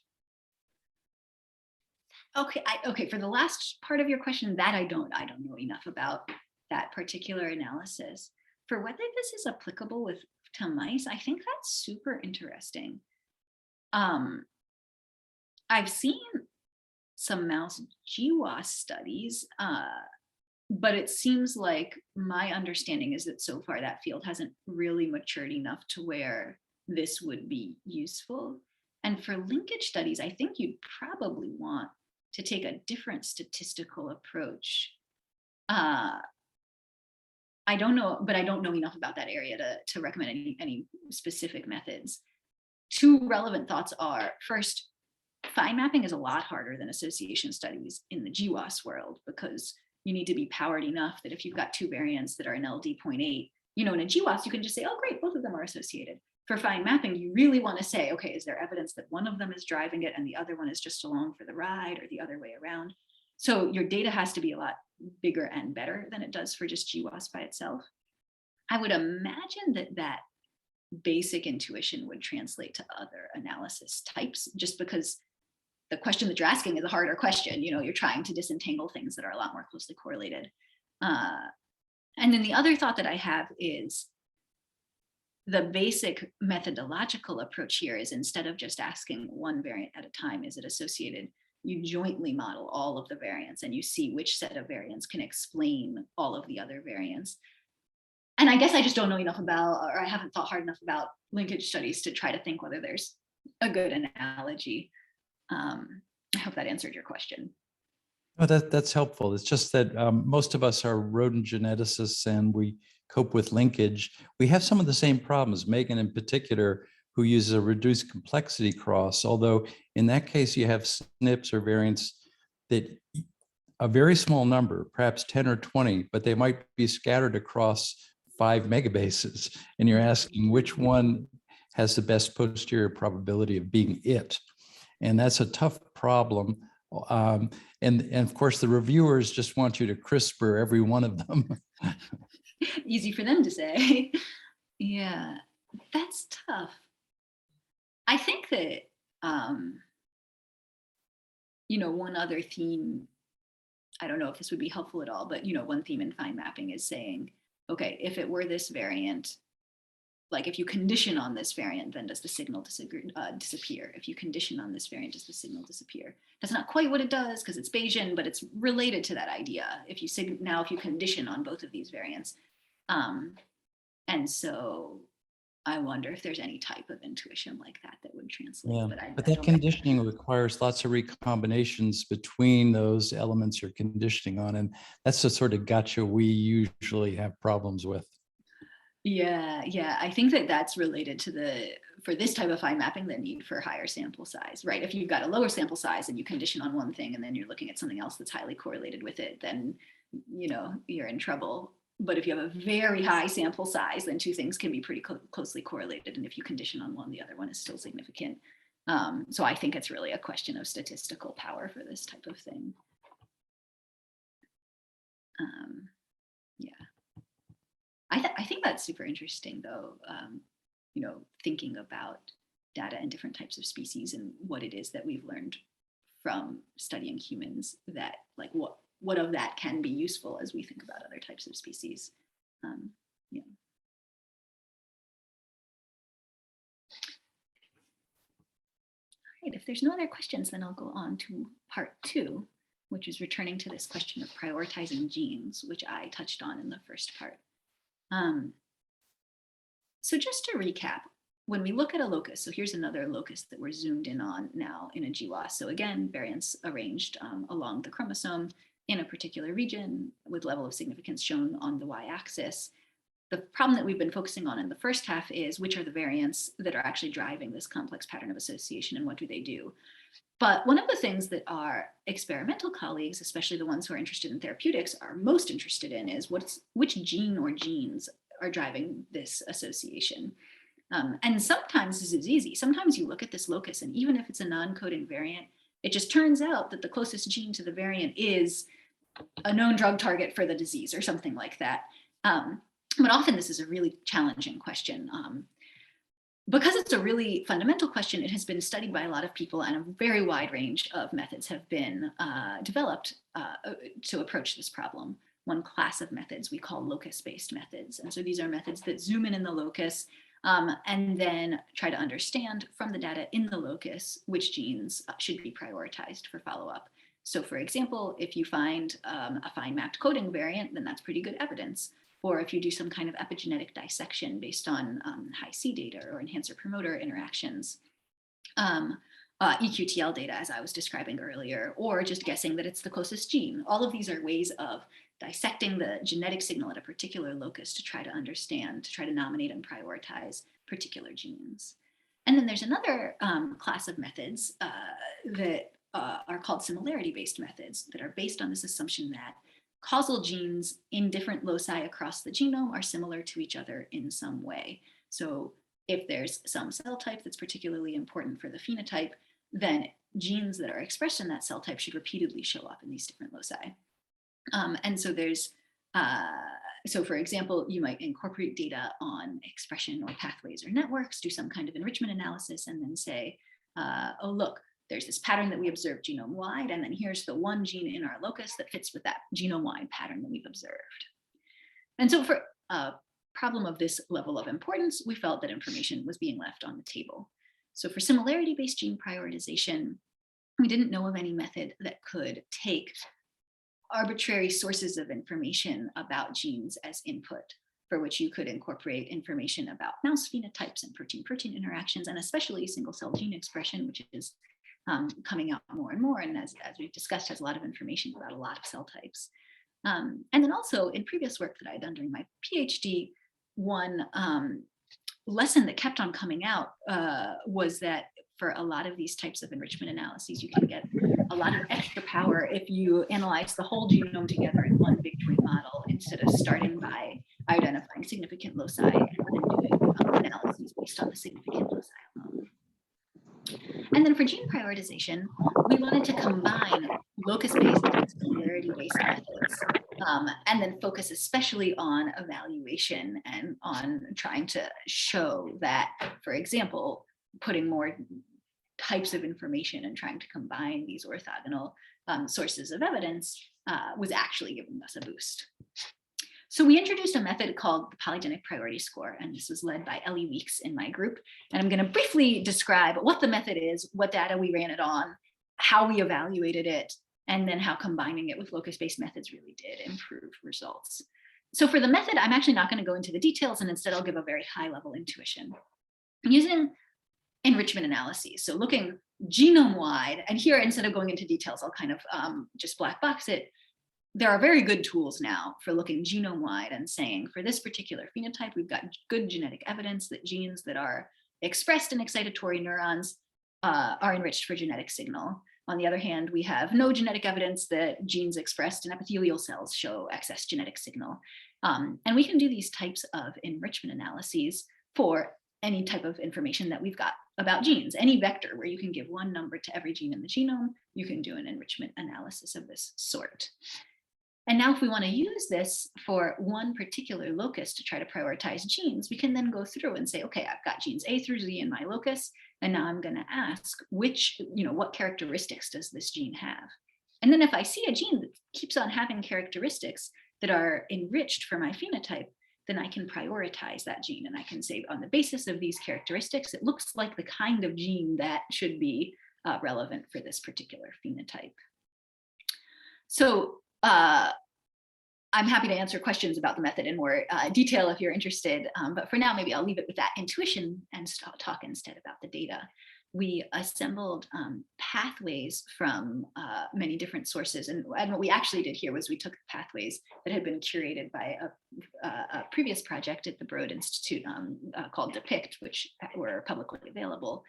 S2: Okay, okay. For the last part of your question, that I don't know enough about that particular analysis. For whether this is applicable to mice, I think that's super interesting. I've seen some mouse GWAS studies, but it seems like my understanding is that so far that field hasn't really matured enough to where this would be useful. And for linkage studies, I think you'd probably want to take a different statistical approach. I don't know, but I don't know enough about that area to recommend any specific methods. 2 relevant thoughts are, first, fine mapping is a lot harder than association studies in the GWAS world, because you need to be powered enough that if you've got 2 variants that are in LD 0.8, you know, in a GWAS, you can just say, oh, great, both of them are associated. For fine mapping, you really want to say, okay, is there evidence that one of them is driving it and the other one is just along for the ride, or the other way around? So your data has to be a lot bigger and better than it does for just GWAS by itself. I would imagine that basic intuition would translate to other analysis types, just because the question that you're asking is a harder question. You know, you're trying to disentangle things that are a lot more closely correlated. And then the other thought that I have is the basic methodological approach here is, instead of just asking one variant at a time, is it associated, you jointly model all of the variants and you see which set of variants can explain all of the other variants. And I guess I just don't know enough about, or I haven't thought hard enough about linkage studies to try to think whether there's a good analogy. I hope that answered your question.
S5: Oh, that's helpful. It's just that most of us are rodent geneticists and we cope with linkage. We have some of the same problems, Megan in particular, who uses a reduced complexity cross, although in that case you have SNPs or variants that a very small number, perhaps 10 or 20, but they might be scattered across 5 megabases. And you're asking which one has the best posterior probability of being it. And that's a tough problem. And of course, the reviewers just want you to CRISPR every one of them.
S2: Easy for them to say. Yeah, that's tough. I think that, you know, one other theme, I don't know if this would be helpful at all, but, you know, one theme in fine mapping is saying, okay, if it were this variant, like if you condition on this variant, then does the signal disappear? If you condition on this variant, does the signal disappear? That's not quite what it does because it's Bayesian, but it's related to that idea. If you now if you condition on both of these variants. And so I wonder if there's any type of intuition like that that would translate.
S5: Yeah, but that conditioning requires lots of recombinations between those elements you're conditioning on. And that's the sort of gotcha we usually have problems with.
S2: Yeah, I think that that's related to for this type of fine mapping, the need for higher sample size, right? If you've got a lower sample size and you condition on one thing and then you're looking at something else that's highly correlated with it, then, you know, you're in trouble. But if you have a very high sample size, then 2 things can be pretty closely correlated. And if you condition on one, the other one is still significant. So I think it's really a question of statistical power for this type of thing. Yeah. I think that's super interesting, though, you know, thinking about data in different types of species and what it is that we've learned from studying humans, that like what of that can be useful as we think about other types of species. Yeah. All right, if there's no other questions, then I'll go on to part 2, which is returning to this question of prioritizing genes, which I touched on in the first part. So just to recap, when we look at a locus, so here's another locus that we're zoomed in on now in a GWAS. So again, variants arranged along the chromosome in a particular region with level of significance shown on the y-axis. The problem that we've been focusing on in the first half is which are the variants that are actually driving this complex pattern of association and what do they do? But one of the things that our experimental colleagues, especially the ones who are interested in therapeutics, are most interested in is which gene or genes are driving this association. And sometimes this is easy. Sometimes you look at this locus, and even if it's a non-coding variant, it just turns out that the closest gene to the variant is a known drug target for the disease or something like that. But often this is a really challenging question. Because it's a really fundamental question, it has been studied by a lot of people, and a very wide range of methods have been developed to approach this problem. One class of methods we call locus-based methods. And so these are methods that zoom in the locus and then try to understand from the data in the locus which genes should be prioritized for follow-up. So for example, if you find a fine mapped coding variant, then that's pretty good evidence. Or if you do some kind of epigenetic dissection based on high C data or enhancer promoter interactions, Eqtl data, as I was describing earlier, or just guessing that it's the closest gene. All of these are ways of dissecting the genetic signal at a particular locus to try to understand, to try to nominate and prioritize particular genes. And then there's another class of methods that are called similarity-based methods that are based on this assumption that causal genes in different loci across the genome are similar to each other in some way. So if there's some cell type that's particularly important for the phenotype, then genes that are expressed in that cell type should repeatedly show up in these different loci. And so there's, so for example, you might incorporate data on expression or pathways or networks, do some kind of enrichment analysis, and then say, oh, look, there's this pattern that we observed genome-wide, and then here's the one gene in our locus that fits with that genome-wide pattern that we've observed. And so for a problem of this level of importance, we felt that information was being left on the table. So for similarity-based gene prioritization, we didn't know of any method that could take arbitrary sources of information about genes as input, for which you could incorporate information about mouse phenotypes and protein-protein interactions, and especially single-cell gene expression, which is coming out more and more, and as we've discussed, has a lot of information about a lot of cell types. And then also in previous work that I'd done during my PhD, one lesson that kept on coming out was that for a lot of these types of enrichment analyses, you can get a lot of extra power if you analyze the whole genome together in one big twin model, instead of starting by identifying significant loci and then doing analyses based on the significant loci alone. And then for gene prioritization, we wanted to combine locus-based and similarity-based methods, and then focus especially on evaluation and on trying to show that, for example, putting more types of information and trying to combine these orthogonal sources of evidence was actually giving us a boost. So we introduced a method called the polygenic priority score, and this was led by Ellie Weeks in my group. And I'm going to briefly describe what the method is, what data we ran it on, how we evaluated it, and then how combining it with locus-based methods really did improve results. So for the method, I'm actually not going to go into the details, and instead I'll give a very high-level intuition. Using enrichment analyses, so looking genome-wide, and here instead of going into details, I'll kind of just black box it. There are very good tools now for looking genome-wide and saying, for this particular phenotype, we've got good genetic evidence that genes that are expressed in excitatory neurons are enriched for genetic signal. On the other hand, we have no genetic evidence that genes expressed in epithelial cells show excess genetic signal. And we can do these types of enrichment analyses for any type of information that we've got about genes. Any vector where you can give one number to every gene in the genome, you can do an enrichment analysis of this sort. And now if we want to use this for one particular locus to try to prioritize genes, we can then go through and say, okay, I've got genes A through Z in my locus, and now I'm going to ask what characteristics does this gene have? And then if I see a gene that keeps on having characteristics that are enriched for my phenotype, then I can prioritize that gene, and I can say on the basis of these characteristics, it looks like the kind of gene that should be relevant for this particular phenotype. So I'm happy to answer questions about the method in more detail if you're interested. But for now, maybe I'll leave it with that intuition and talk instead about the data. We assembled pathways from many different sources. And what we actually did here was we took pathways that had been curated by a previous project at the Broad Institute called Depict, which were publicly available.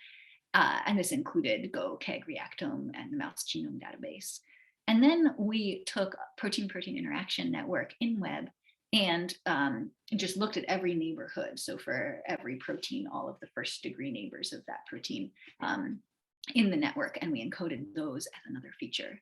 S2: And this included Go, KEGG, Reactome, and the Mouse Genome Database. And then we took protein-protein interaction network in web and just looked at every neighborhood. So for every protein, all of the first degree neighbors of that protein in the network, and we encoded those as another feature.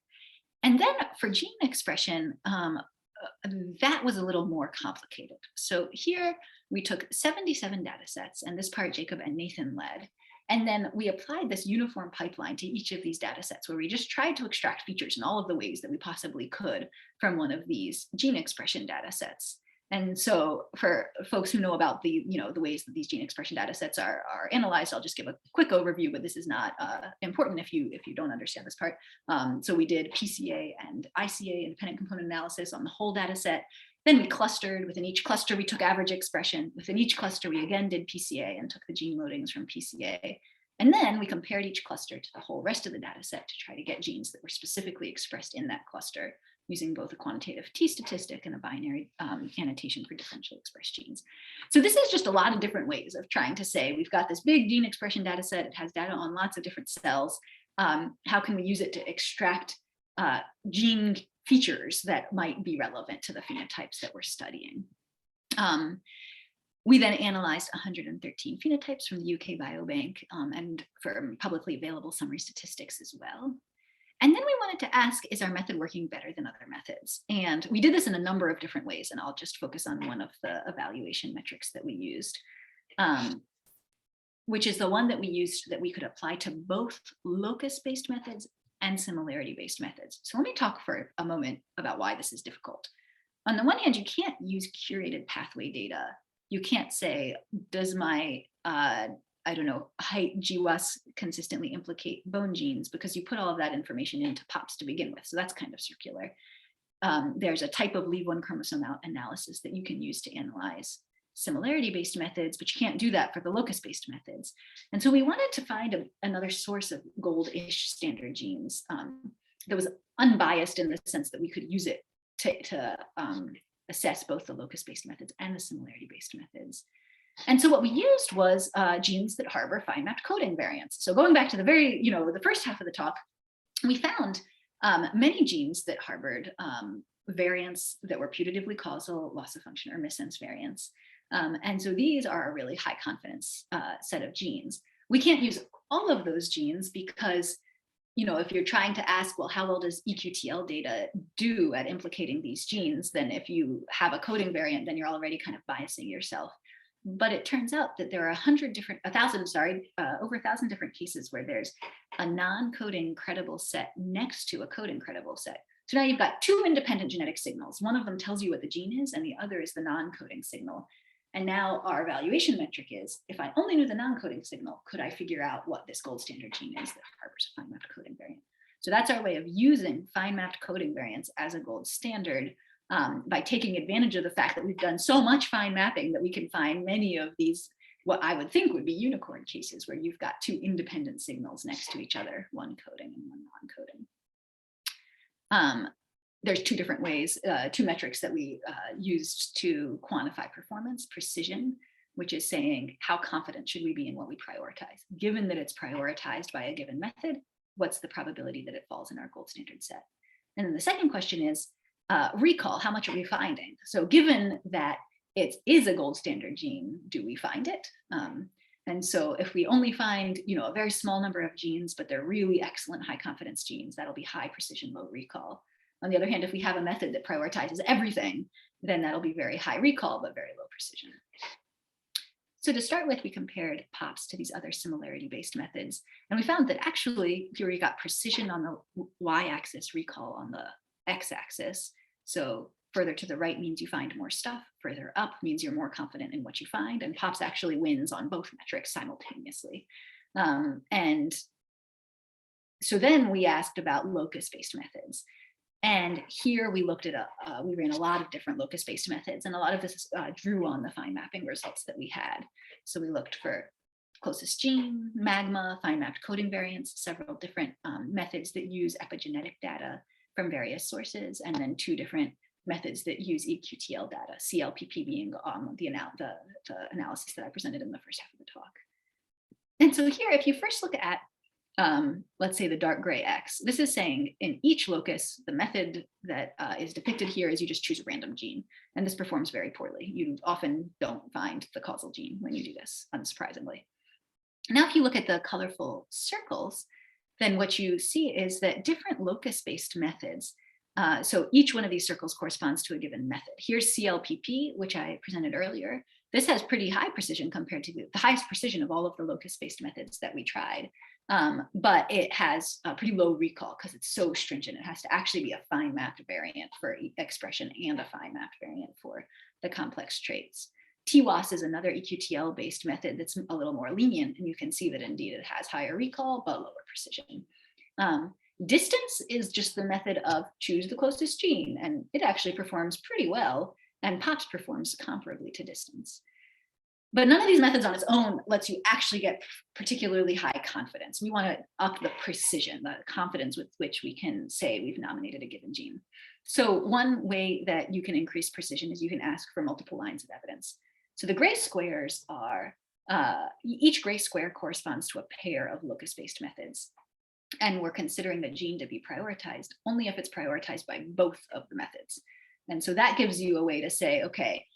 S2: And then for gene expression, that was a little more complicated. So here we took 77 data sets, and this part Jacob and Nathan led. And then we applied this uniform pipeline to each of these data sets where we just tried to extract features in all of the ways that we possibly could from one of these gene expression data sets. And so for folks who know about the ways that these gene expression data sets are analyzed, I'll just give a quick overview, but this is not important if you don't understand this part. So we did PCA and ICA, independent component analysis, on the whole data set. Then we clustered. Within each cluster, we took average expression. Within each cluster, we again did PCA and took the gene loadings from PCA. And then we compared each cluster to the whole rest of the data set to try to get genes that were specifically expressed in that cluster using both a quantitative t-statistic and a binary annotation for differentially expressed genes. So this is just a lot of different ways of trying to say, we've got this big gene expression data set. It has data on lots of different cells. How can we use it to extract gene features that might be relevant to the phenotypes that we're studying? We then analyzed 113 phenotypes from the UK Biobank and from publicly available summary statistics as well. And then we wanted to ask, is our method working better than other methods? And we did this in a number of different ways, and I'll just focus on one of the evaluation metrics that we used, which is the one that we used that we could apply to both locus-based methods and similarity-based methods. So let me talk for a moment about why this is difficult. On the one hand, you can't use curated pathway data. You can't say, does my, I don't know, height GWAS consistently implicate bone genes, because you put all of that information into POPs to begin with. So that's kind of circular. There's a type of leave one chromosome out analysis that you can use to analyze similarity-based methods, but you can't do that for the locus-based methods. And so we wanted to find another source of gold-ish standard genes that was unbiased in the sense that we could use it to assess both the locus-based methods and the similarity-based methods. And so what we used was genes that harbor fine-mapped coding variants. So going back to the very, the first half of the talk, we found many genes that harbored variants that were putatively causal, loss of function, or missense variants. And so these are a really high confidence set of genes. We can't use all of those genes because, if you're trying to ask, well, how well does Eqtl data do at implicating these genes, then if you have a coding variant, then you're already kind of biasing yourself. But it turns out that there are over 1,000 different cases where there's a non-coding credible set next to a coding credible set. So now you've got two independent genetic signals. One of them tells you what the gene is, and the other is the non-coding signal. And now our evaluation metric is, if I only knew the non-coding signal, could I figure out what this gold standard gene is that harbors a fine-mapped coding variant? So that's our way of using fine-mapped coding variants as a gold standard by taking advantage of the fact that we've done so much fine mapping that we can find many of these, what I would think would be unicorn cases, where you've got two independent signals next to each other, one coding and one non-coding. There's two different ways, two metrics that we used to quantify performance: precision, which is saying how confident should we be in what we prioritize. Given that it's prioritized by a given method, what's the probability that it falls in our gold standard set? And then the second question is recall, how much are we finding? So given that it is a gold standard gene, do we find it? And so if we only find a very small number of genes, but they're really excellent high confidence genes, that'll be high precision, low recall. On the other hand, if we have a method that prioritizes everything, then that'll be very high recall, but very low precision. So to start with, we compared POPs to these other similarity-based methods. And we found that actually, if you got precision on the y-axis, recall on the x-axis. So further to the right means you find more stuff, further up means you're more confident in what you find, and POPs actually wins on both metrics simultaneously. And so then we asked about locus-based methods. And here we looked at, we ran a lot of different locus-based methods, and a lot of this drew on the fine mapping results that we had. So we looked for closest gene, magma, fine mapped coding variants, several different methods that use epigenetic data from various sources, and then 2 different methods that use Eqtl data, CLPP being the analysis that I presented in the first half of the talk. And so here, if you first look at, let's say the dark gray X, this is saying in each locus, the method that is depicted here is you just choose a random gene, and this performs very poorly. You often don't find the causal gene when you do this, unsurprisingly. Now, if you look at the colorful circles, then what you see is that different locus-based methods, so each one of these circles corresponds to a given method. Here's CLPP, which I presented earlier. This has pretty high precision compared to the highest precision of all of the locus-based methods that we tried. But it has a pretty low recall because it's so stringent. It has to actually be a fine mapped variant for expression and a fine mapped variant for the complex traits. TWAS is another Eqtl based method that's a little more lenient, and you can see that indeed it has higher recall but lower precision. Distance is just the method of choose the closest gene, and it actually performs pretty well, and POPs performs comparably to distance. But none of these methods on its own lets you actually get particularly high confidence. We want to up the precision, the confidence with which we can say we've nominated a given gene. So one way that you can increase precision is you can ask for multiple lines of evidence. So the gray squares are, each gray square corresponds to a pair of locus-based methods. And we're considering the gene to be prioritized only if it's prioritized by both of the methods. And so that gives you a way to say, okay,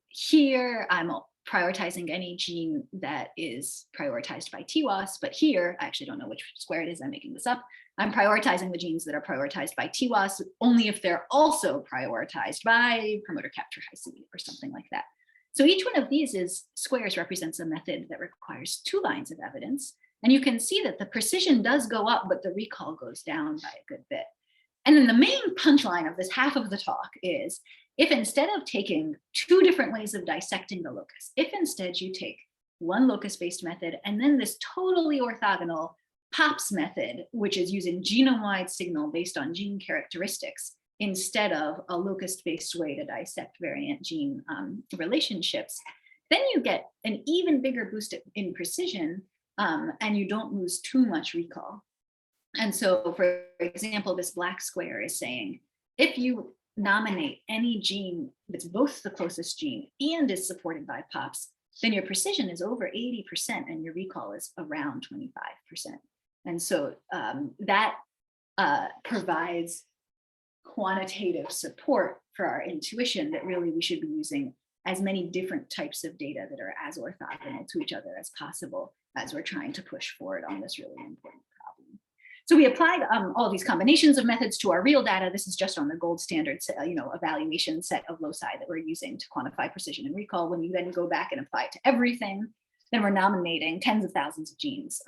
S2: here I'm prioritizing any gene that is prioritized by TWAS, but here, I actually don't know which square it is, I'm making this up. I'm prioritizing the genes that are prioritized by TWAS only if they're also prioritized by promoter capture high C or something like that. So each one of these squares represents a method that requires 2 lines of evidence. And you can see that the precision does go up, but the recall goes down by a good bit. And then the main punchline of this half of the talk is, if instead of taking 2 different ways of dissecting the locus, if instead you take one locus-based method and then this totally orthogonal POPs method, which is using genome-wide signal based on gene characteristics, instead of a locus-based way to dissect variant gene relationships, then you get an even bigger boost in precision, and you don't lose too much recall. And so, for example, this black square is saying, if you nominate any gene that's both the closest gene and is supported by POPs, then your precision is over 80% and your recall is around 25%. And so that provides quantitative support for our intuition that really we should be using as many different types of data that are as orthogonal to each other as possible as we're trying to push forward on this really important problem. So we applied all of these combinations of methods to our real data. This is just on the gold standard evaluation set of loci that we're using to quantify precision and recall. When you then go back and apply it to everything, then we're nominating tens of thousands of genes.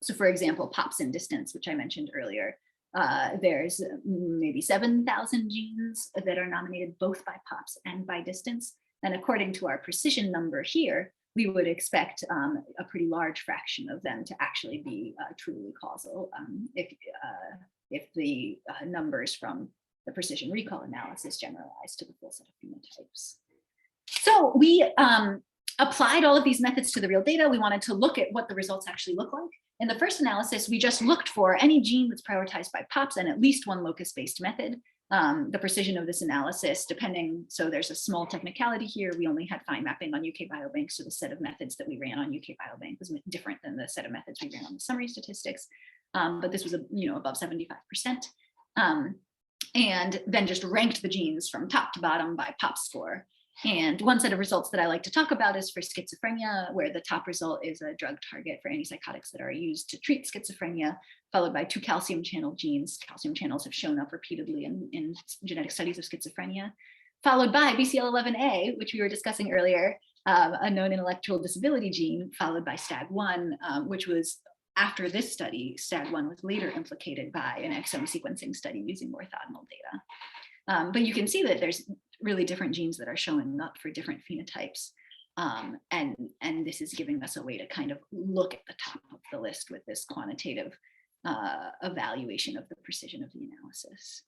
S2: So for example, POPs in distance, which I mentioned earlier, there's maybe 7,000 genes that are nominated both by POPs and by distance. And according to our precision number here, we would expect a pretty large fraction of them to actually be truly causal if the numbers from the precision recall analysis generalize to the full set of phenotypes. So we applied all of these methods to the real data. We wanted to look at what the results actually look like. In the first analysis, we just looked for any gene that's prioritized by POPs and at least one locus-based method. The precision of this analysis, depending, so there's a small technicality here. We only had fine mapping on UK Biobank, so the set of methods that we ran on UK Biobank was different than the set of methods we ran on the summary statistics. But this was above 75%. And then just ranked the genes from top to bottom by POP score. And one set of results that I like to talk about is for schizophrenia, where the top result is a drug target for antipsychotics that are used to treat schizophrenia, followed by 2 calcium channel genes. Calcium channels have shown up repeatedly in genetic studies of schizophrenia, followed by BCL11A, which we were discussing earlier, a known intellectual disability gene, followed by STAG1, which was after this study, STAG1 was later implicated by an exome sequencing study using orthogonal data. But you can see that there's really different genes that are showing up for different phenotypes. And this is giving us a way to kind of look at the top of the list with this quantitative evaluation of the precision of the analysis.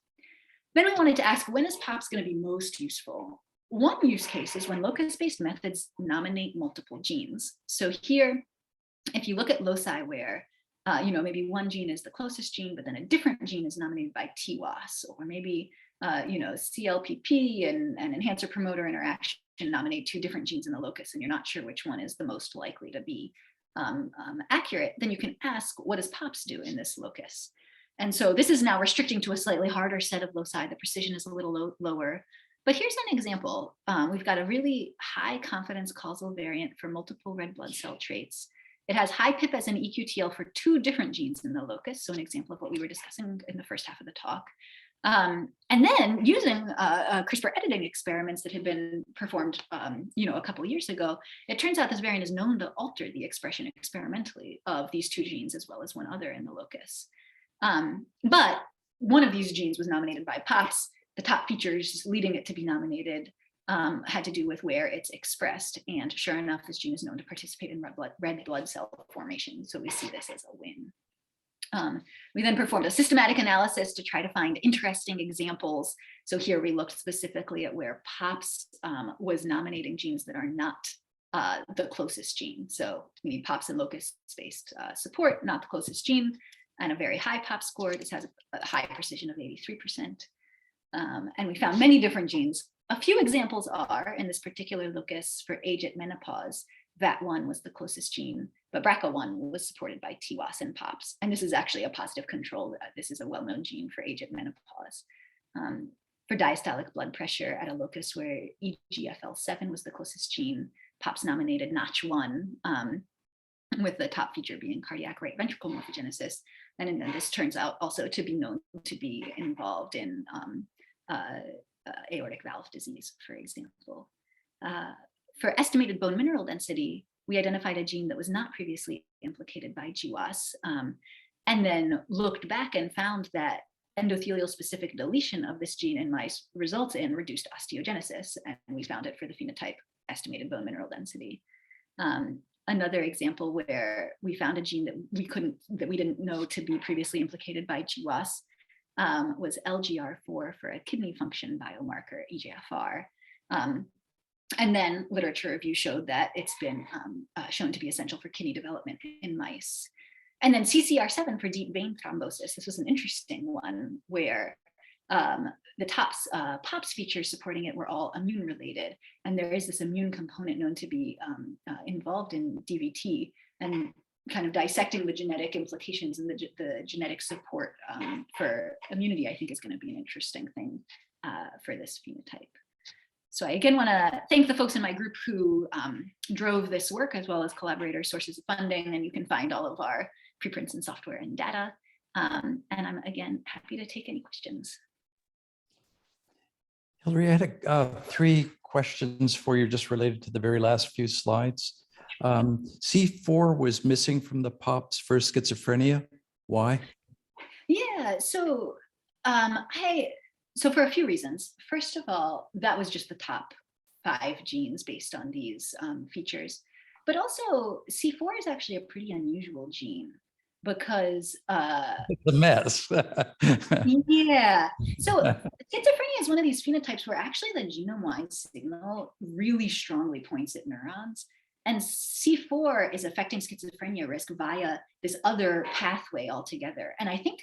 S2: Then I wanted to ask, when is POPs going to be most useful? One use case is when locus-based methods nominate multiple genes. So here, if you look at loci where maybe one gene is the closest gene, but then a different gene is nominated by TWAS, or maybe CLPP and enhancer promoter interaction nominate two different genes in the locus, and you're not sure which one is the most likely to be accurate, then you can ask, what does POPs do in this locus? And so this is now restricting to a slightly harder set of loci. The precision is a little lower. But here's an example. We've got a really high confidence causal variant for multiple red blood cell traits. It has high PIP as an Eqtl for two different genes in the locus. So an example of what we were discussing in the first half of the talk. And then using CRISPR editing experiments that had been performed a couple of years ago, it turns out this variant is known to alter the expression experimentally of these two genes as well as one other in the locus. But one of these genes was nominated by POPs. The top features leading it to be nominated had to do with where it's expressed. And sure enough, this gene is known to participate in red blood cell formation. So we see this as a win. We then performed a systematic analysis to try to find interesting examples. So here we looked specifically at where POPs was nominating genes that are not the closest gene. So we need POPs and locus-based support, not the closest gene, and a very high POP score. This has a high precision of 83%. And we found many different genes. A few examples are, in this particular locus for age at menopause, VAT1 was the closest gene, but BRCA1 was supported by TWAS and POPs. And this is actually a positive control. This is a well-known gene for age at menopause. For diastolic blood pressure at a locus where EGFL7 was the closest gene, POPs nominated Notch1, with the top feature being cardiac right ventricle morphogenesis. And then this turns out also to be known to be involved in aortic valve disease, for example. For estimated bone mineral density, we identified a gene that was not previously implicated by GWAS, and then looked back and found that endothelial specific deletion of this gene in mice results in reduced osteogenesis, and we found it for the phenotype estimated bone mineral density. Another example where we found a gene that we didn't know to be previously implicated by GWAS was LGR4 for a kidney function biomarker, EGFR. And then literature review showed that it's been shown to be essential for kidney development in mice. And then CCR7 for deep vein thrombosis. This was an interesting one where the POPs features supporting it were all immune related. And there is this immune component known to be involved in DVT, and kind of dissecting the genetic implications and the genetic support for immunity, I think is going to be an interesting thing for this phenotype. So I again want to thank the folks in my group who drove this work, as well as collaborator sources of funding, and you can find all of our preprints and software and data. And I'm again happy to take any questions.
S5: Hilary, I had 3 questions for you just related to the very last few slides. C4 was missing from the POPs for schizophrenia. Why?
S2: Yeah, so so for a few reasons. First of all, that was just the top 5 genes based on these features. But also C4 is actually a pretty unusual gene because
S5: it's a mess.
S2: Yeah. So schizophrenia is one of these phenotypes where actually the genome-wide signal really strongly points at neurons. And C4 is affecting schizophrenia risk via this other pathway altogether. And I think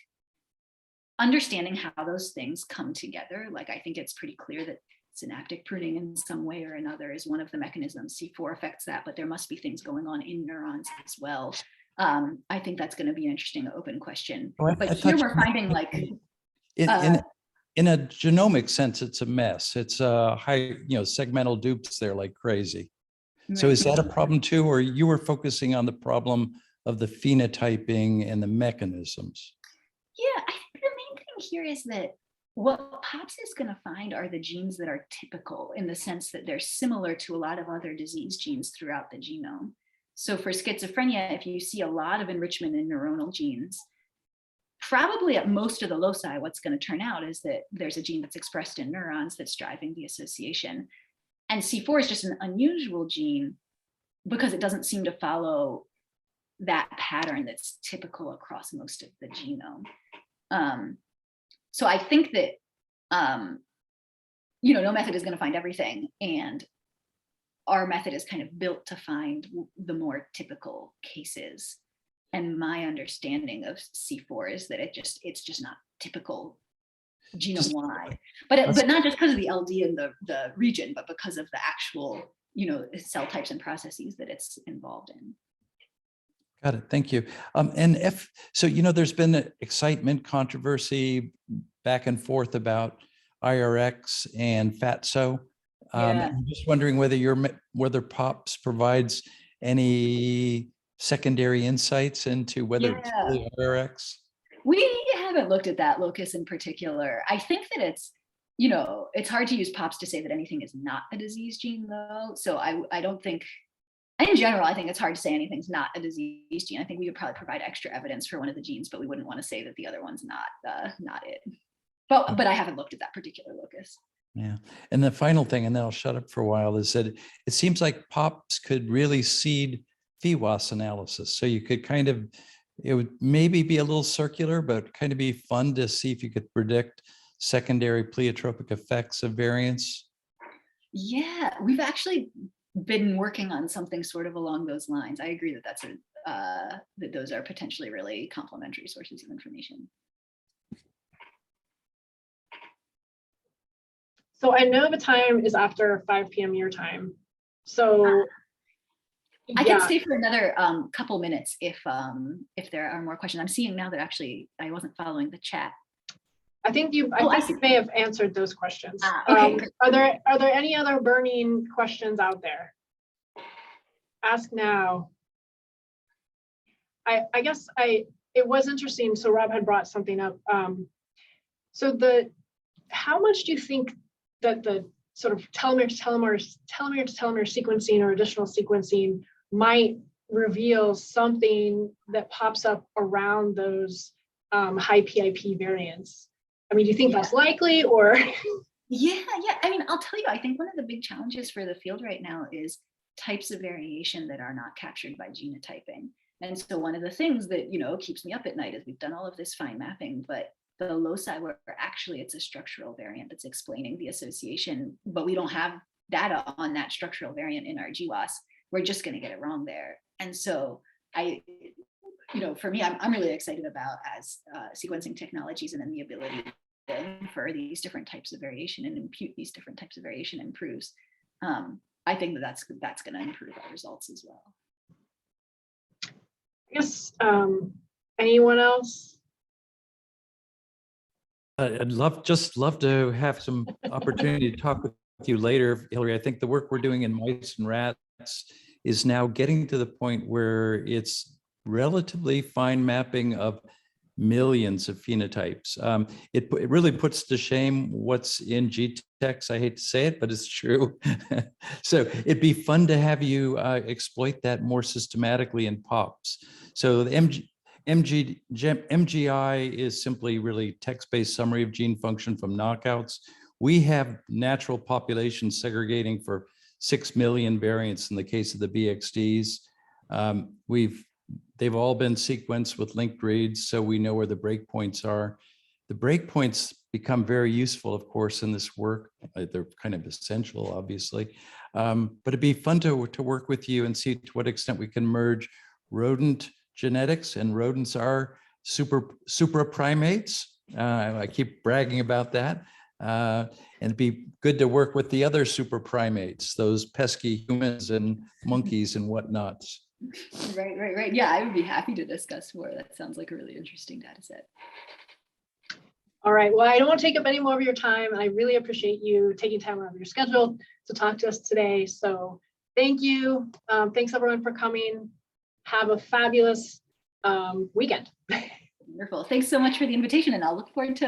S2: understanding how those things come together, like I think it's pretty clear that synaptic pruning in some way or another is one of the mechanisms. C4 affects that, but there must be things going on in neurons as well. I think that's going to be an interesting open question. But here we're finding like
S5: in a genomic sense, it's a mess. It's high, segmental dupes there like crazy. So is that a problem too, or you were focusing on the problem of the phenotyping and the mechanisms?
S2: Yeah, I think the main thing here is that what POPs is going to find are the genes that are typical in the sense that they're similar to a lot of other disease genes throughout the genome. So for schizophrenia, if you see a lot of enrichment in neuronal genes, probably at most of the loci, what's going to turn out is that there's a gene that's expressed in neurons that's driving the association. And C4 is just an unusual gene because it doesn't seem to follow that pattern that's typical across most of the genome. So I think that no method is going to find everything, and our method is kind of built to find the more typical cases. And my understanding of C4 is that it's just not typical genome-wide, but not just because of the LD in the region, but because of the actual, cell types and processes that it's involved in.
S5: Got it. Thank you. And there's been excitement, controversy back and forth about IRX and FATSO. I'm just wondering whether POPs provides any secondary insights into whether it's really IRX.
S2: We haven't looked at that locus in particular. I think that it's hard to use POPs to say that anything is not a disease gene, though. So I don't think, in general, I think it's hard to say anything's not a disease gene. I think we would probably provide extra evidence for one of the genes, but we wouldn't want to say that the other one's not it. But I haven't looked at that particular locus.
S5: Yeah. And the final thing, and then I'll shut up for a while, is that it seems like POPs could really seed PWAS analysis. So you could it would maybe be a little circular, but kind of be fun to see if you could predict secondary pleiotropic effects of variants.
S2: Yeah, we've actually been working on something sort of along those lines. I agree that that those are potentially really complementary sources of information.
S1: So I know the time is after 5 p.m. your time. So
S2: I can stay for another couple minutes if there are more questions. I'm seeing now that actually I wasn't following the chat.
S1: I think you may have answered those questions.
S2: Okay.
S1: Are there any other burning questions out there? Ask now. I guess it was interesting. So Rob had brought something up. How much do you think that the sort of telomere to telomere sequencing or additional sequencing might reveal something that pops up around those high PIP variants? I mean, do you think that's likely, or?
S2: Yeah. I mean, I'll tell you, I think one of the big challenges for the field right now is types of variation that are not captured by genotyping. And so one of the things that, keeps me up at night is we've done all of this fine mapping, but the loci where actually it's a structural variant that's explaining the association, but we don't have data on that structural variant in our GWAS. We're just going to get it wrong there. And so for me, I'm really excited about as sequencing technologies and then the ability to infer these different types of variation and impute these different types of variation improves. I think that's going to improve our results as well.
S1: I guess, anyone else?
S5: I'd love to have some opportunity to talk with you later, Hilary. I think the work we're doing in mice and rats is now getting to the point where it's relatively fine mapping of millions of phenotypes. It really puts to shame what's in GTEx. I hate to say it, but it's true. So it'd be fun to have you exploit that more systematically in POPs. So the MGI is simply really text-based summary of gene function from knockouts. We have natural population segregating for 6 million variants in the case of the BXDs. They've all been sequenced with linked reads, so we know where the breakpoints are. The breakpoints become very useful, of course, in this work. They're kind of essential, obviously. But it'd be fun to work with you and see to what extent we can merge rodent genetics, and rodents are super primates. I keep bragging about that. And it'd be good to work with the other super primates, those pesky humans and monkeys and whatnot.
S2: Right. Yeah, I would be happy to discuss more. That sounds like a really interesting data set.
S1: All right, well, I don't want to take up any more of your time, and I really appreciate you taking time out of your schedule to talk to us today. So thank you. Thanks everyone for coming. Have a fabulous weekend.
S2: Wonderful. Thanks so much for the invitation, and I'll look forward to